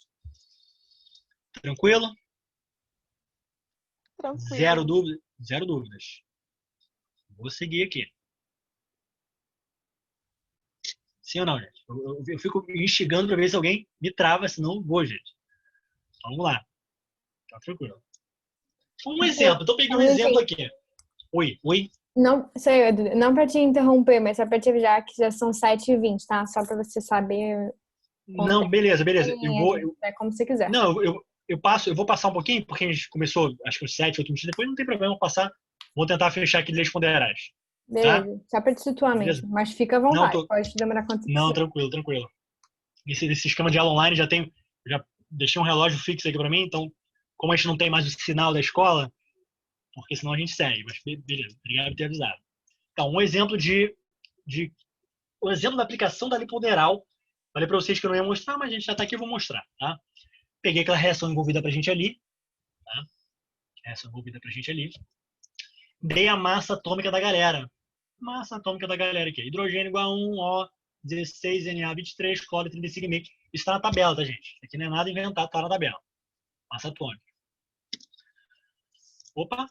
Tranquilo? Tranquilo. Zero dúvidas? Zero dúvidas. Vou seguir aqui. Sim ou não, gente? Eu fico instigando para ver se alguém me trava, senão eu vou, gente. Vamos lá. Tá tranquilo. Um exemplo. Estou pegando um exemplo aqui. Oi, oi. Não, sei, Edu, não para te interromper, mas só para te avisar que já são 7h20, tá? Só para você saber. Não, beleza. É como você quiser. Não, eu vou passar um pouquinho, porque a gente começou, acho que uns 7, 8 minutos depois, não tem problema eu passar. Vou tentar fechar aqui e responderás. Beleza, Tá? só para te situar Beleza. mesmo. Mas fica à vontade, pode demorar quanto você Não, quiser. tranquilo. Esse esquema de aula online já deixei um relógio fixo aqui para mim, então, como a gente não tem mais o sinal da escola, porque senão a gente segue, mas beleza, obrigado por ter avisado. Então, um exemplo o exemplo da aplicação da lei ponderal. Falei para vocês que eu não ia mostrar, mas a gente já está aqui, eu vou mostrar, tá? Peguei aquela reação envolvida para a gente ali, tá? Reação envolvida para a gente ali. Dei a massa atômica da galera. Massa atômica da galera aqui. Hidrogênio igual a 1, O, 16, Na, 23, cloro, 35,5. Isso está na tabela, tá, gente? Isso aqui não é nada inventado, está na tabela. Massa atômica. Opa.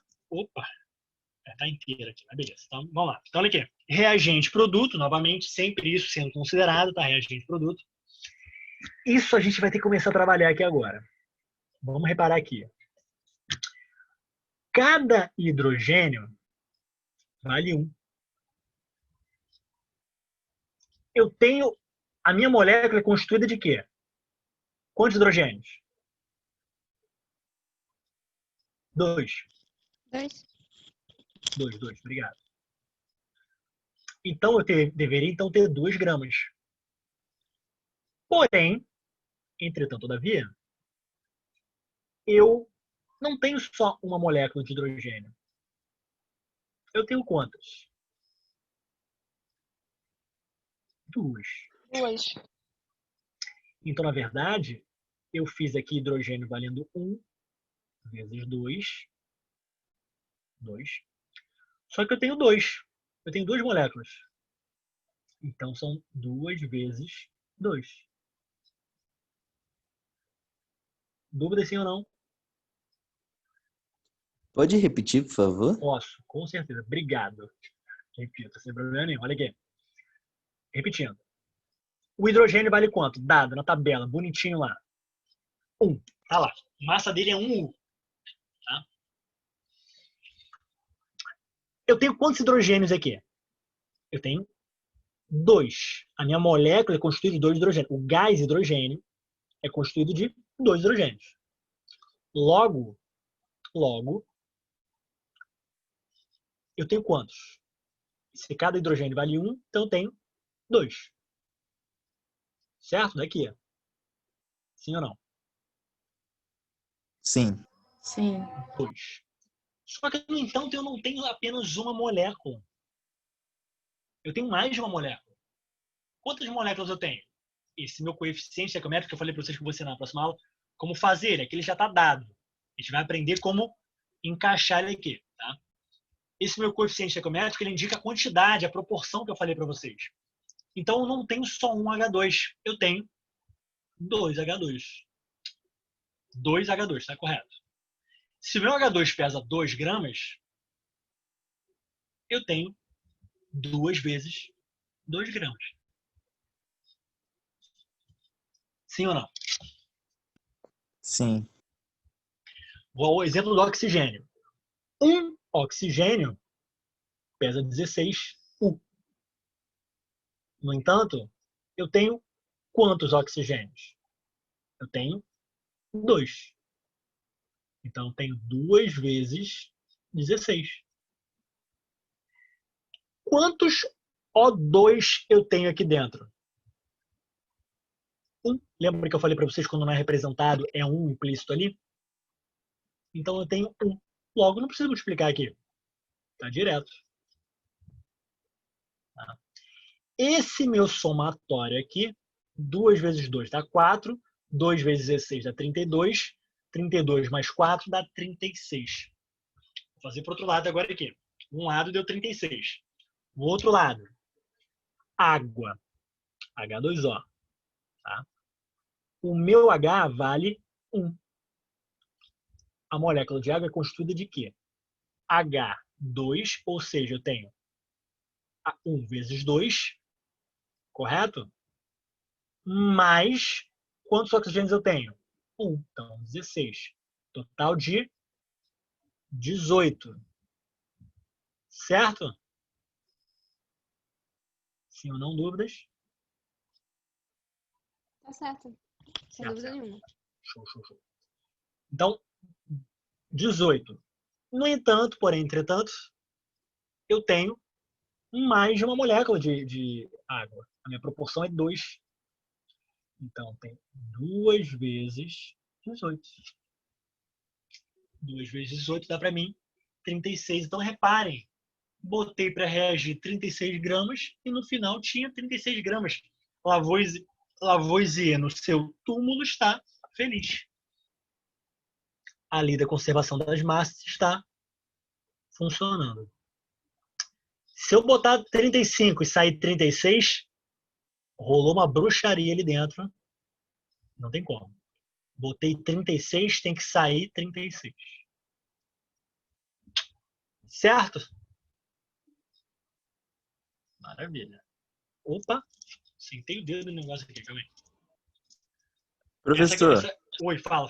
Está inteira aqui, mas beleza. Então, vamos lá. Então, olha aqui. Reagente produto, novamente, sempre isso sendo considerado, tá? Reagente produto. Isso a gente vai ter que começar a trabalhar aqui agora. Vamos reparar aqui. Cada hidrogênio vale 1. Eu tenho... A minha molécula é constituída de quê? Quantos hidrogênios? 2. 2, obrigado. Então, eu deveria então ter 2 gramas. Porém, entretanto, todavia, eu não tenho só uma molécula de hidrogênio. Eu tenho quantas? 2. Então, na verdade, eu fiz aqui hidrogênio valendo 1 vezes 2. Só que eu tenho 2. Eu tenho 2 moléculas. Então, são 2 vezes 2. Dúvida sim ou não? Pode repetir, por favor? Posso, com certeza. Obrigado. Repita, sem problema nenhum. Olha aqui. Repetindo. O hidrogênio vale quanto? Dado na tabela, bonitinho lá. 1. Tá lá. A massa dele é 1U. Tá? Eu tenho quantos hidrogênios aqui? Eu tenho 2. A minha molécula é constituída de 2 hidrogênios. O gás hidrogênio é constituído de 2 hidrogênios. Logo, eu tenho quantos? Se cada hidrogênio vale 1, então eu tenho 2. Certo? Daqui. Sim ou não? Sim. 2. Só que, no entanto, eu não tenho apenas uma molécula. Eu tenho mais de uma molécula. Quantas moléculas eu tenho? Esse meu coeficiente estequiométrico que eu falei para vocês que eu vou ensinar na próxima aula, como fazer ele, aqui ele já está dado. A gente vai aprender como encaixar ele aqui. Tá? Esse meu coeficiente estequiométrico ele indica a quantidade, a proporção que eu falei para vocês. Então, eu não tenho só um H2, eu tenho 2 H2. 2 H2, está correto? Se o meu H2 pesa 2 gramas, eu tenho 2 vezes 2 gramas. Sim ou não? Sim. Vou ao exemplo do oxigênio. Um oxigênio pesa 16U. No entanto, eu tenho quantos oxigênios? Eu tenho 2. Então, eu tenho 2 vezes 16. Quantos O2 eu tenho aqui dentro? 1. Lembra que eu falei para vocês quando não é representado é 1 implícito ali? Então eu tenho 1. Logo, não preciso multiplicar aqui. Tá direto. Tá? Esse meu somatório aqui, 2 vezes 2 dá 4. 2 vezes 16 dá 32. 32 mais 4 dá 36. Vou fazer para o outro lado agora aqui. Um lado deu 36. O outro lado, água. H2O. Tá? O meu H vale 1. A molécula de água é constituída de quê? H2, ou seja, eu tenho 1 vezes 2, correto? Mais quantos oxigênios eu tenho? 1. Então, 16. Total de 18. Certo? Sim ou não, dúvidas? Tá certo. Sem Certo, dúvida certo. nenhuma. Show, show, show. Então, 18. No entanto, porém, entretanto, eu tenho mais de uma molécula de água. A minha proporção é 2. Então, tem 2 vezes 18. 2 vezes 18 dá para mim 36. Então, reparem, botei para reagir 36 gramas e no final tinha 36 gramas. Lavoisier, no seu túmulo, está feliz. A lei da conservação das massas está funcionando. Se eu botar 35 e sair 36, rolou uma bruxaria ali dentro. Não tem como. Botei 36, tem que sair 36. Certo? Maravilha. Opa, sentei o dedo no negócio aqui, calma aí. Professor, Oi, fala.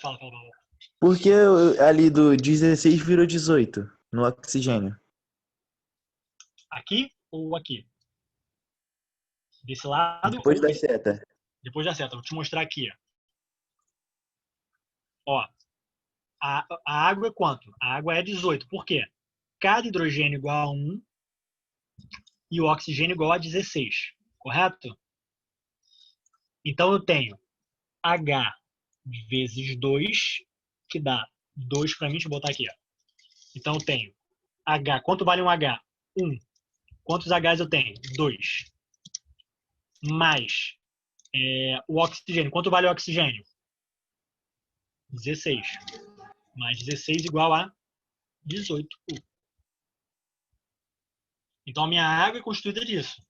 por que ali do 16 virou 18 no oxigênio? Aqui ou aqui? Desse lado Depois ou da desse? seta. Depois da seta. Vou te mostrar aqui. Ó, a água é quanto? A água é 18. Por quê? Cada hidrogênio igual a 1 e o oxigênio igual a 16. Correto? Então eu tenho H vezes 2, que dá 2 para mim. Deixa eu botar aqui. Ó. Então eu tenho H. Quanto vale um H? 1. Quantos Hs eu tenho? 2. Mais o oxigênio. Quanto vale o oxigênio? 16. Mais 16 igual a 18. Então a minha água é constituída disso.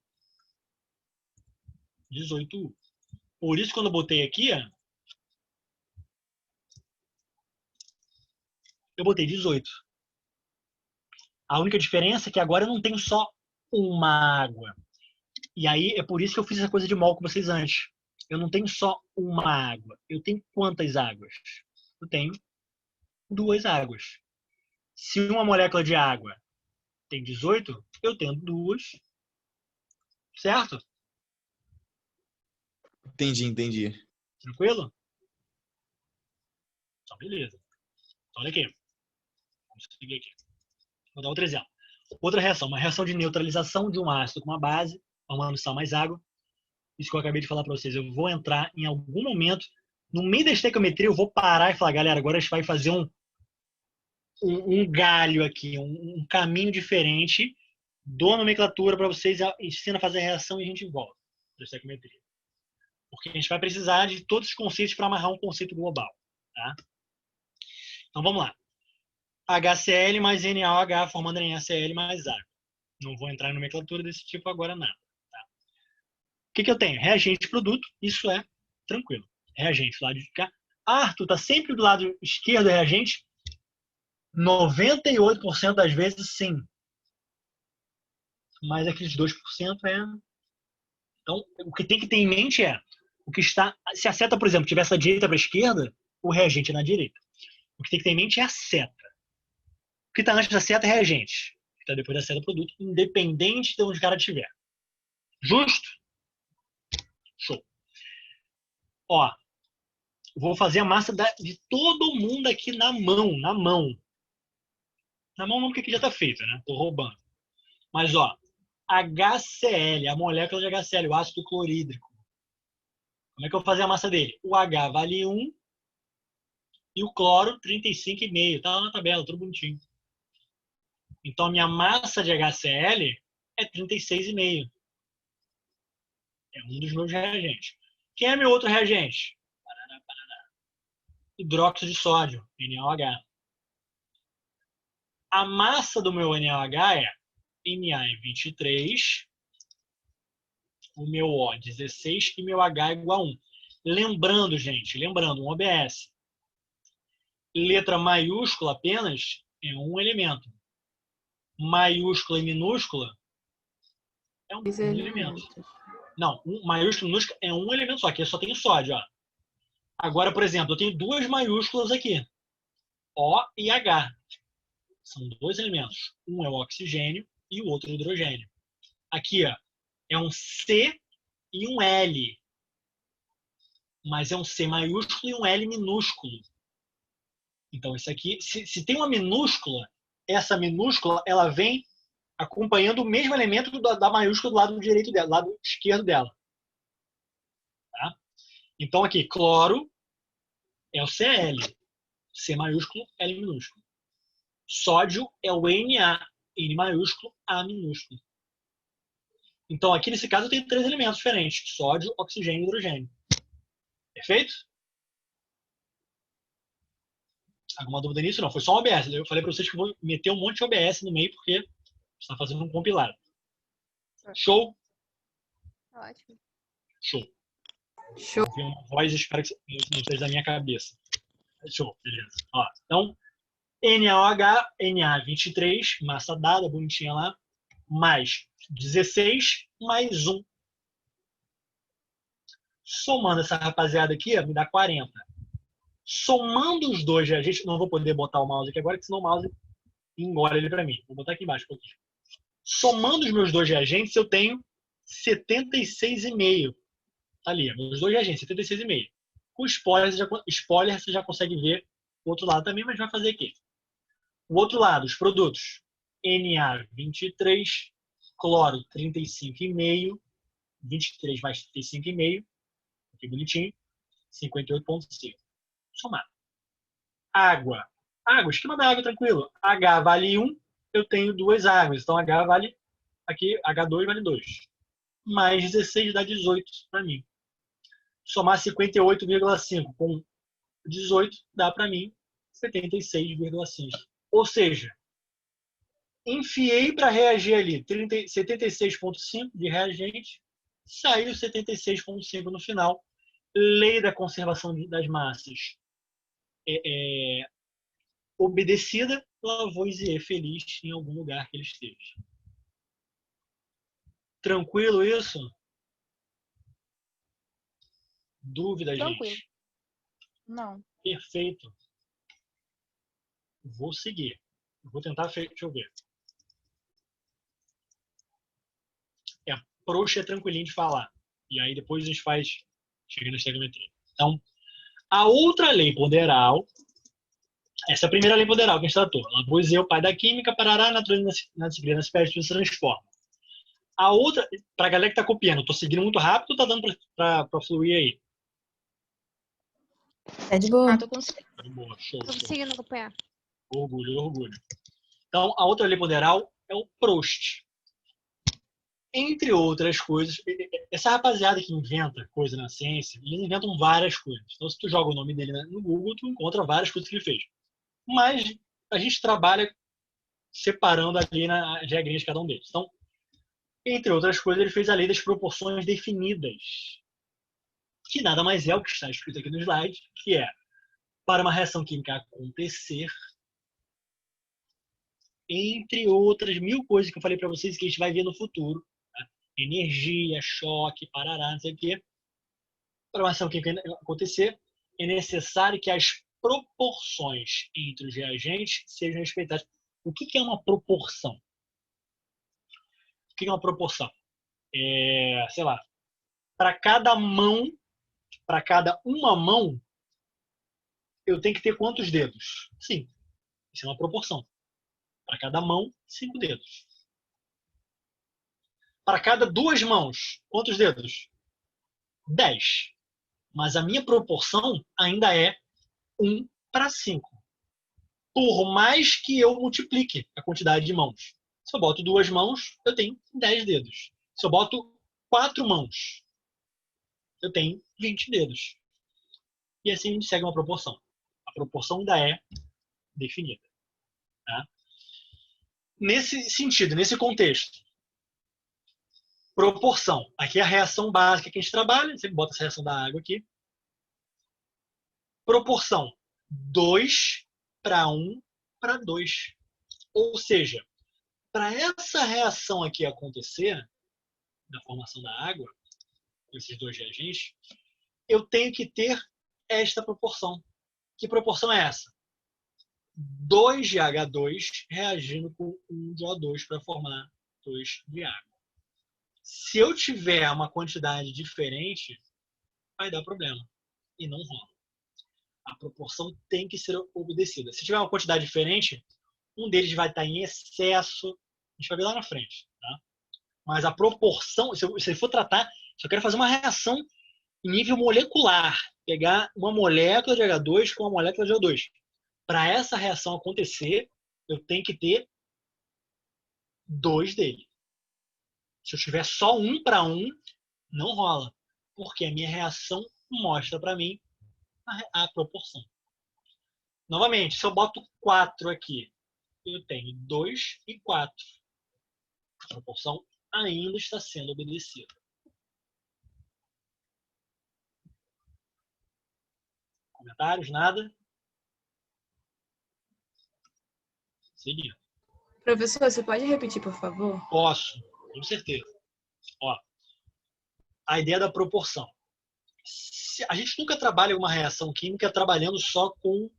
18. Por isso, quando eu botei aqui, eu botei 18. A única diferença é que agora eu não tenho só uma água. E aí é por isso que eu fiz essa coisa de mol com vocês antes. Eu não tenho só uma água. Eu tenho quantas águas? Eu tenho 2 águas. Se uma molécula de água tem 18, eu tenho 2. Certo? Entendi. Tranquilo? Então, beleza. Então, olha aqui. Vamos seguir aqui. Vou dar outro exemplo. Outra reação. Uma reação de neutralização de um ácido com uma base, formando sal mais água. Isso que eu acabei de falar para vocês. Eu vou entrar em algum momento, no meio da estequiometria, eu vou parar e falar, galera, agora a gente vai fazer um galho aqui, um caminho diferente. Dou a nomenclatura para vocês, ensina a fazer a reação e a gente volta da estequiometria. Porque a gente vai precisar de todos os conceitos para amarrar um conceito global. Tá? Então vamos lá. HCl mais NaOH formando NaCl mais água. Não vou entrar em nomenclatura desse tipo agora, nada. Tá? O que eu tenho? Reagente e produto. Isso é tranquilo. Reagente do lado de cá. Arthur está sempre do lado esquerdo do reagente? 98% das vezes, sim. Mas aqueles 2% é... Então, o que tem que ter em mente é o que está... Se a seta, por exemplo, tivesse da direita para a esquerda, o reagente é na direita. O que tem que ter em mente é a seta. O que está antes da seta é reagente. O que está depois da seta é produto, independente de onde o cara estiver. Justo? Show. Ó, vou fazer a massa de todo mundo aqui na mão. Na mão não, porque aqui já está feito, né? Tô roubando. Mas, ó, HCl, a molécula de HCl, o ácido clorídrico. Como é que eu vou fazer a massa dele? O H vale 1 e o cloro 35,5. Tá lá na tabela, tudo bonitinho. Então, a minha massa de HCl é 36,5. É um dos meus reagentes. Quem é meu outro reagente? Hidróxido de sódio, NaOH. A massa do meu NaOH é Na é 23, o meu O 16 e meu H igual a 1. Lembrando, gente, um OBS. Letra maiúscula apenas é um elemento. Maiúscula e minúscula é um elemento. Não, maiúscula e minúscula é um elemento só. Aqui eu só tenho sódio. Ó. Agora, por exemplo, eu tenho duas maiúsculas aqui. O e H. São dois elementos. Um é o oxigênio e o outro é o hidrogênio. Aqui ó, é um C e um L. Mas é um C maiúsculo e um L minúsculo. Então, isso aqui, se tem uma minúscula, essa minúscula ela vem acompanhando o mesmo elemento da maiúscula do lado direito dela, do lado esquerdo dela. Tá? Então, aqui, cloro é o Cl. C maiúsculo, L minúsculo. Sódio é o Na, N maiúsculo, A minúsculo. Então, aqui nesse caso, eu tenho três elementos diferentes: sódio, oxigênio e hidrogênio. Perfeito? Alguma dúvida nisso? Não, foi só um OBS. Eu falei para vocês que eu vou meter um monte de OBS no meio, porque está fazendo um compilado. Show? Ótimo. Show. Show. Eu vi uma voz, espero que não seja da minha cabeça. Show, beleza. Ó, então, NaOH, Na23, massa dada, bonitinha lá, mais 16, mais 1. Somando essa rapaziada aqui, me dá 40. Somando os dois reagentes, não vou poder botar o mouse aqui agora, porque senão o mouse engole ele para mim. Vou botar aqui embaixo um pouquinho. Somando os meus dois reagentes, eu tenho 76,5. Tá ali, meus dois reagentes, 76,5. Com spoiler, você já consegue ver o outro lado também, mas vai fazer aqui. O outro lado, os produtos. Na23, cloro 35,5, 23 mais 35,5, aqui bonitinho, 58,5. Somar. Água. Água, esquema da água, tranquilo. H vale 1, eu tenho duas águas. Então, H vale, aqui, H2 vale 2. Mais 16 dá 18 para mim. Somar 58,5 com 18 dá para mim 76,5. Ou seja, enfiei para reagir ali 76,5 de reagente, saiu 76,5 no final. Lei da conservação das massas obedecida, Lavoisier feliz em algum lugar que ele esteja. Tranquilo isso? Dúvida, Tranquilo. gente? Não. Perfeito. Vou seguir. Vou tentar, deixa eu ver. Proust é tranquilinho de falar. E aí depois a gente faz, chega na estequiometria. Então, a outra lei ponderal, essa é a primeira lei ponderal que a gente tratou. Lavoisier, o pai da química, parará, natureza na disciplina, se perde, se transforma. A outra, para a galera que está copiando, estou seguindo muito rápido ou está dando para fluir aí? É de boa. Tô conseguindo. Boa, show, Tô show. conseguindo acompanhar. Orgulho, orgulho. Então, a outra lei ponderal é o Proust. Entre outras coisas, essa rapaziada que inventa coisa na ciência, eles inventam várias coisas. Então, se tu joga o nome dele no Google, tu encontra várias coisas que ele fez. Mas a gente trabalha separando ali as regrinhas de cada um deles. Então, entre outras coisas, ele fez a lei das proporções definidas, que nada mais é o que está escrito aqui no slide, que é, para uma reação química acontecer, entre outras 1000 coisas que eu falei para vocês que a gente vai ver no futuro, tá? Energia, choque, parará, não sei o quê. Para uma reação química acontecer, é necessário que as proporções entre os reagentes sejam respeitadas. O que é uma proporção? O que é uma proporção? Sei lá, para cada uma mão, eu tenho que ter quantos dedos? 5. Isso é uma proporção. Para cada mão, 5 dedos. Para cada 2 mãos, quantos dedos? 10. Mas a minha proporção ainda é 1 para 5. Por mais que eu multiplique a quantidade de mãos. Se eu boto 2 mãos, eu tenho 10 dedos. Se eu boto 4 mãos, eu tenho 20 dedos. E assim a gente segue uma proporção. A proporção ainda é definida. Tá? Nesse sentido, nesse contexto, proporção. Aqui é a reação básica que a gente trabalha. Você bota essa reação da água aqui. Proporção 2 para 1 para 2. Ou seja, para essa reação aqui acontecer, da formação da água, com esses dois reagentes, eu tenho que ter esta proporção. Que proporção é essa? 2 de H2 reagindo com 1 de O2 para formar 2 de água. Se eu tiver uma quantidade diferente, vai dar problema. E não rola. A proporção tem que ser obedecida. Se tiver uma quantidade diferente, um deles vai estar em excesso. A gente vai ver lá na frente. Tá? Mas a proporção, se eu for tratar, se eu quero fazer uma reação em nível molecular, pegar uma molécula de H2 com uma molécula de O2. Para essa reação acontecer, eu tenho que ter 2 dele. Se eu tiver só 1 para 1, não rola. Porque a minha reação mostra para mim a proporção. Novamente, se eu boto 4 aqui, eu tenho 2 e 4. A proporção ainda está sendo obedecida. Comentários? Nada? Seguindo. Professor, você pode repetir, por favor? Posso, com certeza. Ó, a ideia da proporção. A gente nunca trabalha uma reação química trabalhando só com...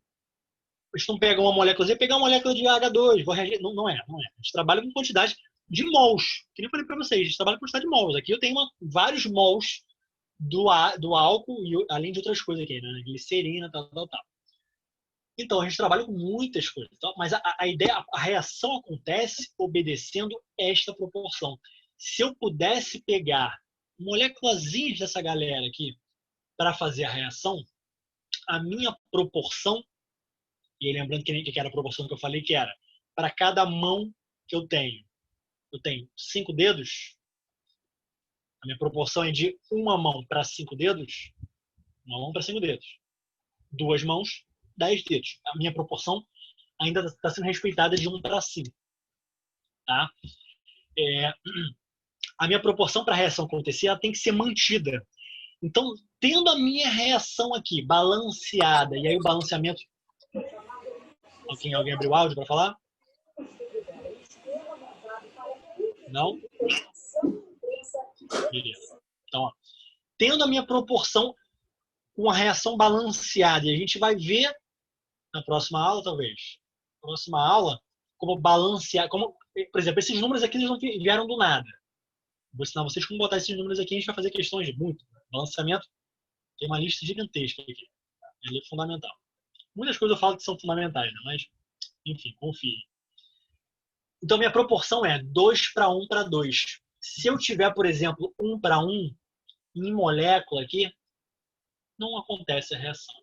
A gente não pega uma molécula, pegar uma molécula de H2, vou reagir. Não é. A gente trabalha com quantidade de mols. Que nem eu falei para vocês, a gente trabalha com quantidade de mols. Aqui eu tenho vários mols do álcool, e além de outras coisas aqui, né? Glicerina, tal. Então, a gente trabalha com muitas coisas. Tá? Mas a ideia, a reação acontece obedecendo esta proporção. Se eu pudesse pegar moléculazinhas dessa galera aqui para fazer a reação, a minha proporção, e lembrando que era a proporção que eu falei, que era para cada mão que eu tenho 5 dedos, a minha proporção é de uma mão para 5 dedos, uma mão para 5 dedos. 2 mãos, 10 dedos. A minha proporção ainda está sendo respeitada de 1 para 5. Tá? A minha proporção para a reação acontecer, ela tem que ser mantida. Então, tendo a minha reação aqui balanceada, e aí o balanceamento... Alguém abriu o áudio para falar? Não? Beleza. Então, ó, tendo a minha proporção com a reação balanceada, e a gente vai ver na próxima aula, talvez. Próxima aula, como balancear... por exemplo, esses números aqui eles não vieram do nada. Vou ensinar vocês como botar esses números aqui, a gente vai fazer questões de muito. Balanceamento tem uma lista gigantesca aqui. Ele é fundamental. Muitas coisas eu falo que são fundamentais, né? Mas, enfim, confie. Então, minha proporção é 2 para 1 para 2. Se eu tiver, por exemplo, 1 para 1 em molécula aqui, não acontece a reação.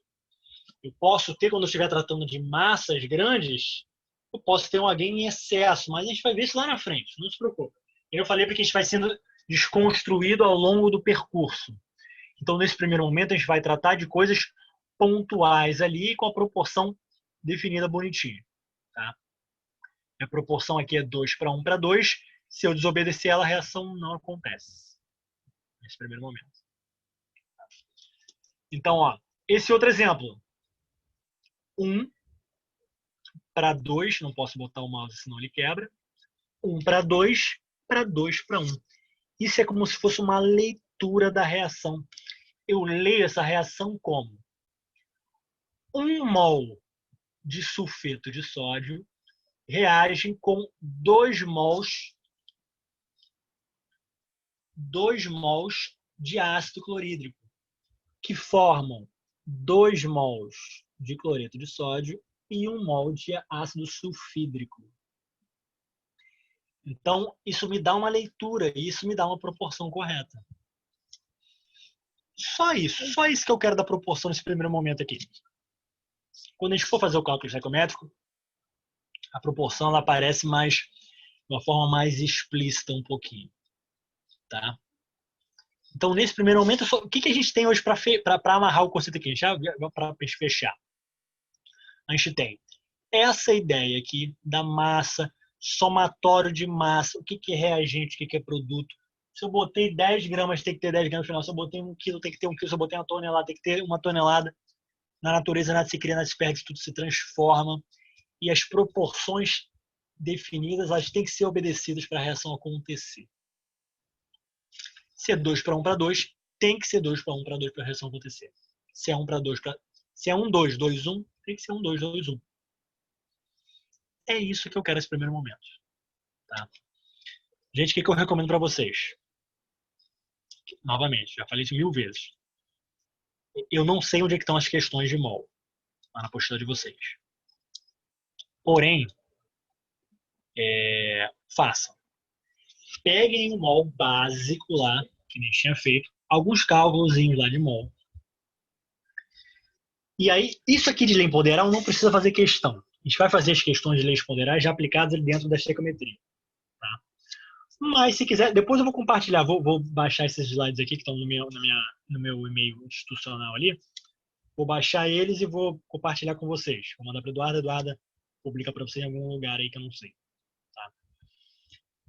Eu posso ter, quando eu estiver tratando de massas grandes, eu posso ter alguém em excesso, mas a gente vai ver isso lá na frente, não se preocupe. Eu falei porque a gente vai sendo desconstruído ao longo do percurso. Então, nesse primeiro momento, a gente vai tratar de coisas pontuais ali com a proporção definida bonitinho. Tá? A proporção aqui é 2 para 1 para 2. Se eu desobedecer ela, a reação não acontece. Nesse primeiro momento. Então, ó, esse outro exemplo. 1 para 2. Não posso botar o mouse, senão ele quebra. 1 para 2 para 2 para 1. Isso é como se fosse uma leitura da reação. Eu leio essa reação como 1 mol de sulfeto de sódio reage com 2 mols de ácido clorídrico, que formam 2 mols de cloreto de sódio e 1 mol de ácido sulfídrico. Então, isso me dá uma leitura e isso me dá uma proporção correta. Só isso que eu quero da proporção nesse primeiro momento aqui. Quando a gente for fazer o cálculo estequiométrico, a proporção ela aparece mais de uma forma mais explícita um pouquinho, tá? Então, nesse primeiro momento, o que a gente tem hoje para amarrar o conceito aqui? Para fechar. A gente tem essa ideia aqui da massa, somatório de massa, o que é reagente, o que é produto. Se eu botei 10 gramas, tem que ter 10 gramas no final. Se eu botei 1 quilo, tem que ter 1 quilo. Se eu botei 1 tonelada, tem que ter 1 tonelada. Na natureza, nada se cria, nada se perde, tudo se transforma. E as proporções definidas, elas têm que ser obedecidas para a reação acontecer. Se é 2 para 1 para 2, tem que ser 2 para 1 para 2 para a reação acontecer. Se é 1 para 2, se é 1, 2, 2, 1, tem que ser 1, 2, 2, 1. É isso que eu quero nesse primeiro momento. Tá? Gente, o que eu recomendo para vocês? Novamente, já falei isso 1000 vezes. Eu não sei onde é que estão as questões de mol lá na apostila de vocês. Porém, façam. Peguem o mol básico lá, que nem tinha feito, alguns cálculos lá de mol. E aí, isso aqui de lei ponderal não precisa fazer questão. A gente vai fazer as questões de leis ponderais já aplicadas dentro da estequiometria. Tá? Mas, se quiser, depois eu vou compartilhar, vou baixar esses slides aqui que estão no meu e-mail institucional ali. Vou baixar eles e vou compartilhar com vocês. Vou mandar para Eduarda. Eduarda publica para vocês em algum lugar aí que eu não sei. Tá?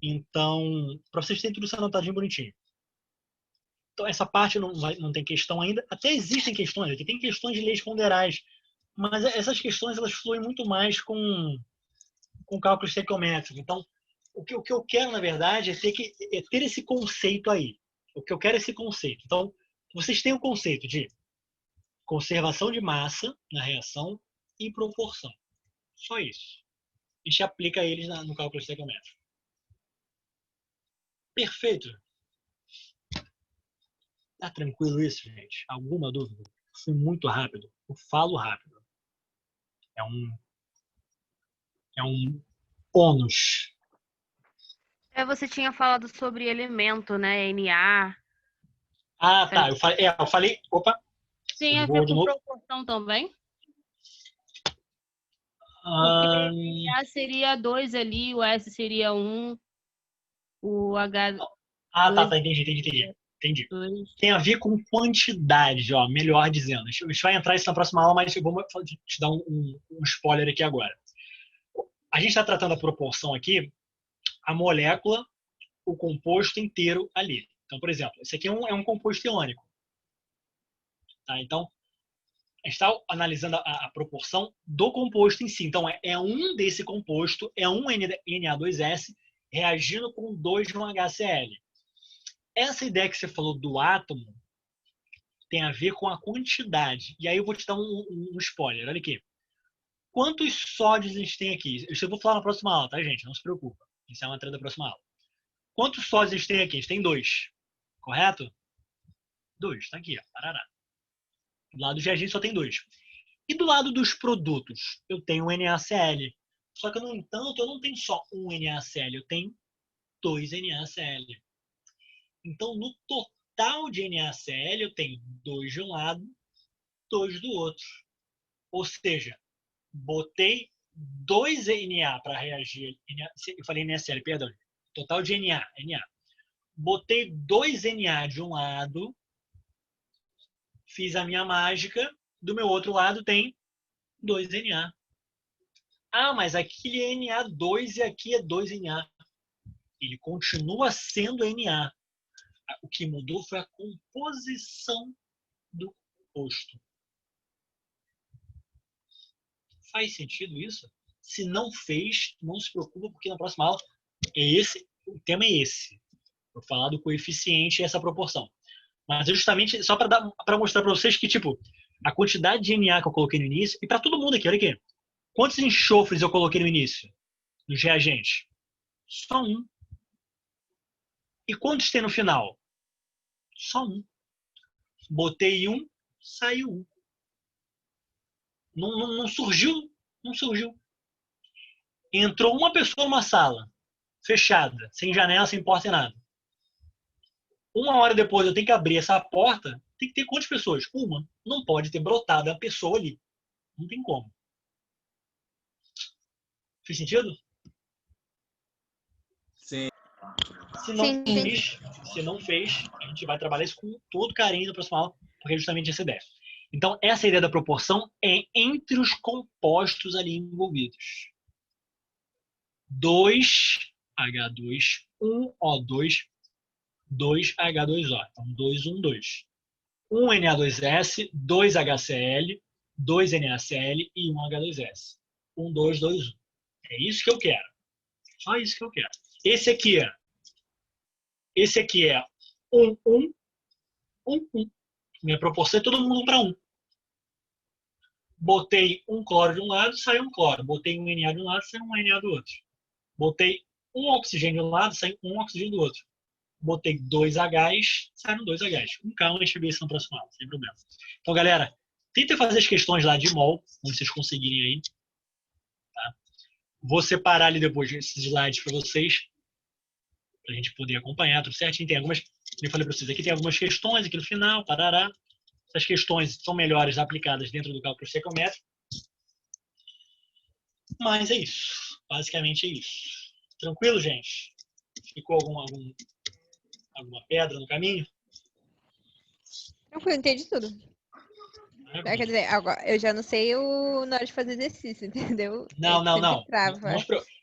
Então, para vocês terem tudo isso anotadinho bonitinho. Então, essa parte não tem questão ainda. Até existem questões, aqui tem questões de leis ponderais. Mas essas questões, elas fluem muito mais com cálculo estequiométrico. Então, o que eu quero, na verdade, é ter esse conceito aí. O que eu quero é esse conceito. Então, vocês têm o conceito de conservação de massa na reação e proporção. Só isso. A gente aplica eles no cálculo estequiométrico. Perfeito. Tá tranquilo isso, gente? Alguma dúvida? Fui muito rápido. Eu falo rápido. É um ônus. Você tinha falado sobre elemento, né? Na. Ah, tá. Eu falei. Opa. Tem a ver com proporção também? Porque A seria 2 ali, o S seria 1, o H... Tá. Entendi. 2. Tem a ver com quantidade, ó, melhor dizendo. A gente vai entrar isso na próxima aula, mas eu vou te dar um spoiler aqui agora. A gente está tratando a proporção aqui, a molécula, o composto inteiro ali. Então, por exemplo, esse aqui é um composto iônico. Tá? Então, a gente está analisando a proporção do composto em si. Então, é um desse composto, é um Na2S reagindo com 2 de um HCl. Essa ideia que você falou do átomo tem a ver com a quantidade. E aí eu vou te dar um spoiler. Olha aqui. Quantos sódios a gente tem aqui? Isso eu vou falar na próxima aula, tá, gente? Não se preocupa. Isso é uma matéria da próxima aula. Quantos sódios a gente tem aqui? A gente tem 2. Correto? 2. Tá aqui, ó. Parará. Do lado do reagente só tem 2. E do lado dos produtos? Eu tenho um NaCl. Só que, no entanto, eu não tenho só um NaCl. Eu tenho 2 NaCl. Então, no total de NaCl, eu tenho 2 de um lado, 2 do outro. Ou seja, botei 2 Na para reagir. Eu falei NaCl, perdão. Total de Na. Botei 2 Na de um lado, fiz a minha mágica, do meu outro lado tem 2 Na. Ah, mas aqui é Na2 e aqui é 2 Na. Ele continua sendo Na. O que mudou foi a composição do composto. Faz sentido isso? Se não fez, não se preocupa, porque na próxima aula o tema é esse. Vou falar do coeficiente e essa proporção. Mas é justamente só para mostrar para vocês que, tipo, a quantidade de Na que eu coloquei no início, e para todo mundo aqui, olha aqui. Quantos enxofres eu coloquei no início? Nos reagentes? Só um. E quantos tem no final? Só um. Botei um, saiu um. Não surgiu. Entrou uma pessoa numa sala, fechada, sem janela, sem porta e nada. 1 hora depois eu tenho que abrir essa porta, tem que ter quantas pessoas? Uma. Não pode ter brotado a pessoa ali. Não tem como. Fez sentido? Sim. Se não Sim, fez, se não fez, a gente vai trabalhar isso com todo carinho no próximo aula, porque é justamente essa ideia. Então, essa ideia da proporção é entre os compostos ali envolvidos. 2H2, 1O2, 2H2O. Então, 2, 1, 2. 1Na2S, 2HCl, 2NaCl e 1H2S. 1, 2, 2, 1. É isso que eu quero. Só isso que eu quero. Esse aqui é 1, 1, 1, 1. Minha proporção é todo mundo 1 para 1. Botei um cloro de um lado, saiu um cloro. Botei um Na de um lado, saiu um Na do outro. Botei um oxigênio de um lado, saiu um oxigênio do outro. Botei 2 Hs, saíram 2 Hs. Com calma, a gente vê isso no próximo aula, sem problema. Então, galera, tentem fazer as questões lá de mol, onde vocês conseguirem aí. Tá? Vou separar ali depois esses slides para vocês, para a gente poder acompanhar tudo certinho. Tem algumas, eu falei para vocês, aqui tem algumas questões aqui no final, parará. Essas questões são melhores aplicadas dentro do cálculo estequiométrico. Mas é isso. Basicamente é isso. Tranquilo, gente? Ficou alguma pedra no caminho? Tranquilo, entendi tudo. Quer dizer, agora, eu já não sei na hora de fazer exercício, entendeu? Não. Sempre trava.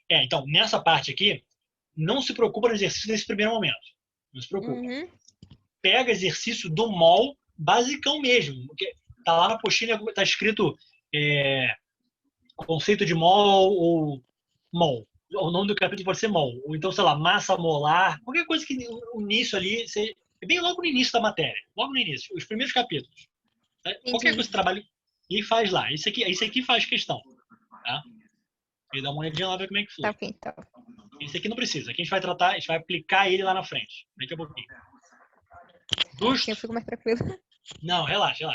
Então, nessa parte aqui, não se preocupa no exercício nesse primeiro momento. Não se preocupa. Uhum. Pega exercício do mol basicão mesmo. Porque tá lá na apostila, tá escrito conceito de mol ou mol. O nome do capítulo pode ser mol. Ou então, sei lá, massa molar. Qualquer coisa que o início ali... É bem logo no início da matéria. Logo no início. Os primeiros capítulos. Tá? Qualquer coisa que trabalhe e faz lá. Isso aqui faz questão. Tá? E dá uma olhadinha lá, ver como é que foi. Tá ok, então. Esse aqui não precisa. Aqui a gente vai tratar, a gente vai aplicar ele lá na frente. Daqui a pouquinho. Justo? Eu fico mais tranquilo. Não, relaxa.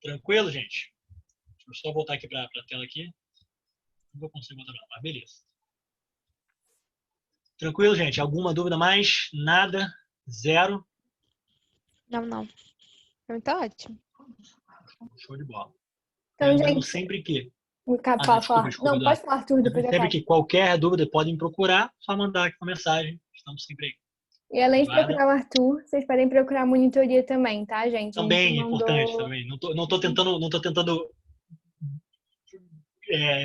Tranquilo, gente? Deixa eu só voltar aqui para a tela aqui. Não vou conseguir botar não, mas beleza. Tranquilo, gente? Alguma dúvida mais? Nada? Zero? Não. Então tá ótimo. Show de bola. Então, Lembrando gente, sempre que... desculpa, Desculpa, não, pode falar, Arthur, depois eu sempre falo. que qualquer dúvida podem procurar, só mandar aqui uma mensagem. Estamos sempre aí. E além de Guarda. procurar o Arthur, vocês podem procurar a monitoria também, tá, gente? A gente Também é mandou- importante também. Não tô tentando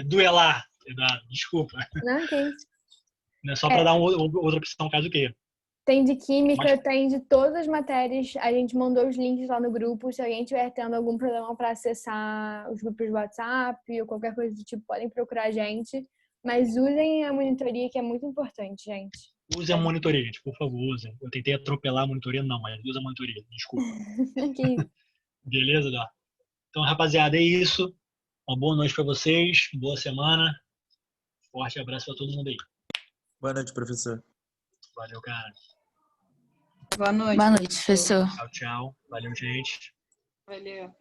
duelar, Eduardo. Desculpa. Não, que isso. Não é só para dar outra opção caso queira. Tem de química, Mas- tem de todas as matérias. A gente mandou os links lá no grupo. Se alguém tiver tendo algum problema para acessar os grupos de WhatsApp ou qualquer coisa do tipo, podem procurar a gente. Mas usem a monitoria, que é muito importante, gente. Use a monitoria, gente, por favor, usem. Eu tentei atropelar a monitoria, não, mas use a monitoria. Desculpa. Que isso. Beleza, Eduardo? Então, rapaziada, é isso. Uma boa noite para vocês. Boa semana. Forte abraço para todo mundo aí. Boa noite, professor. Valeu, cara. Boa noite. Boa noite, professor. Tchau. Valeu, gente. Valeu.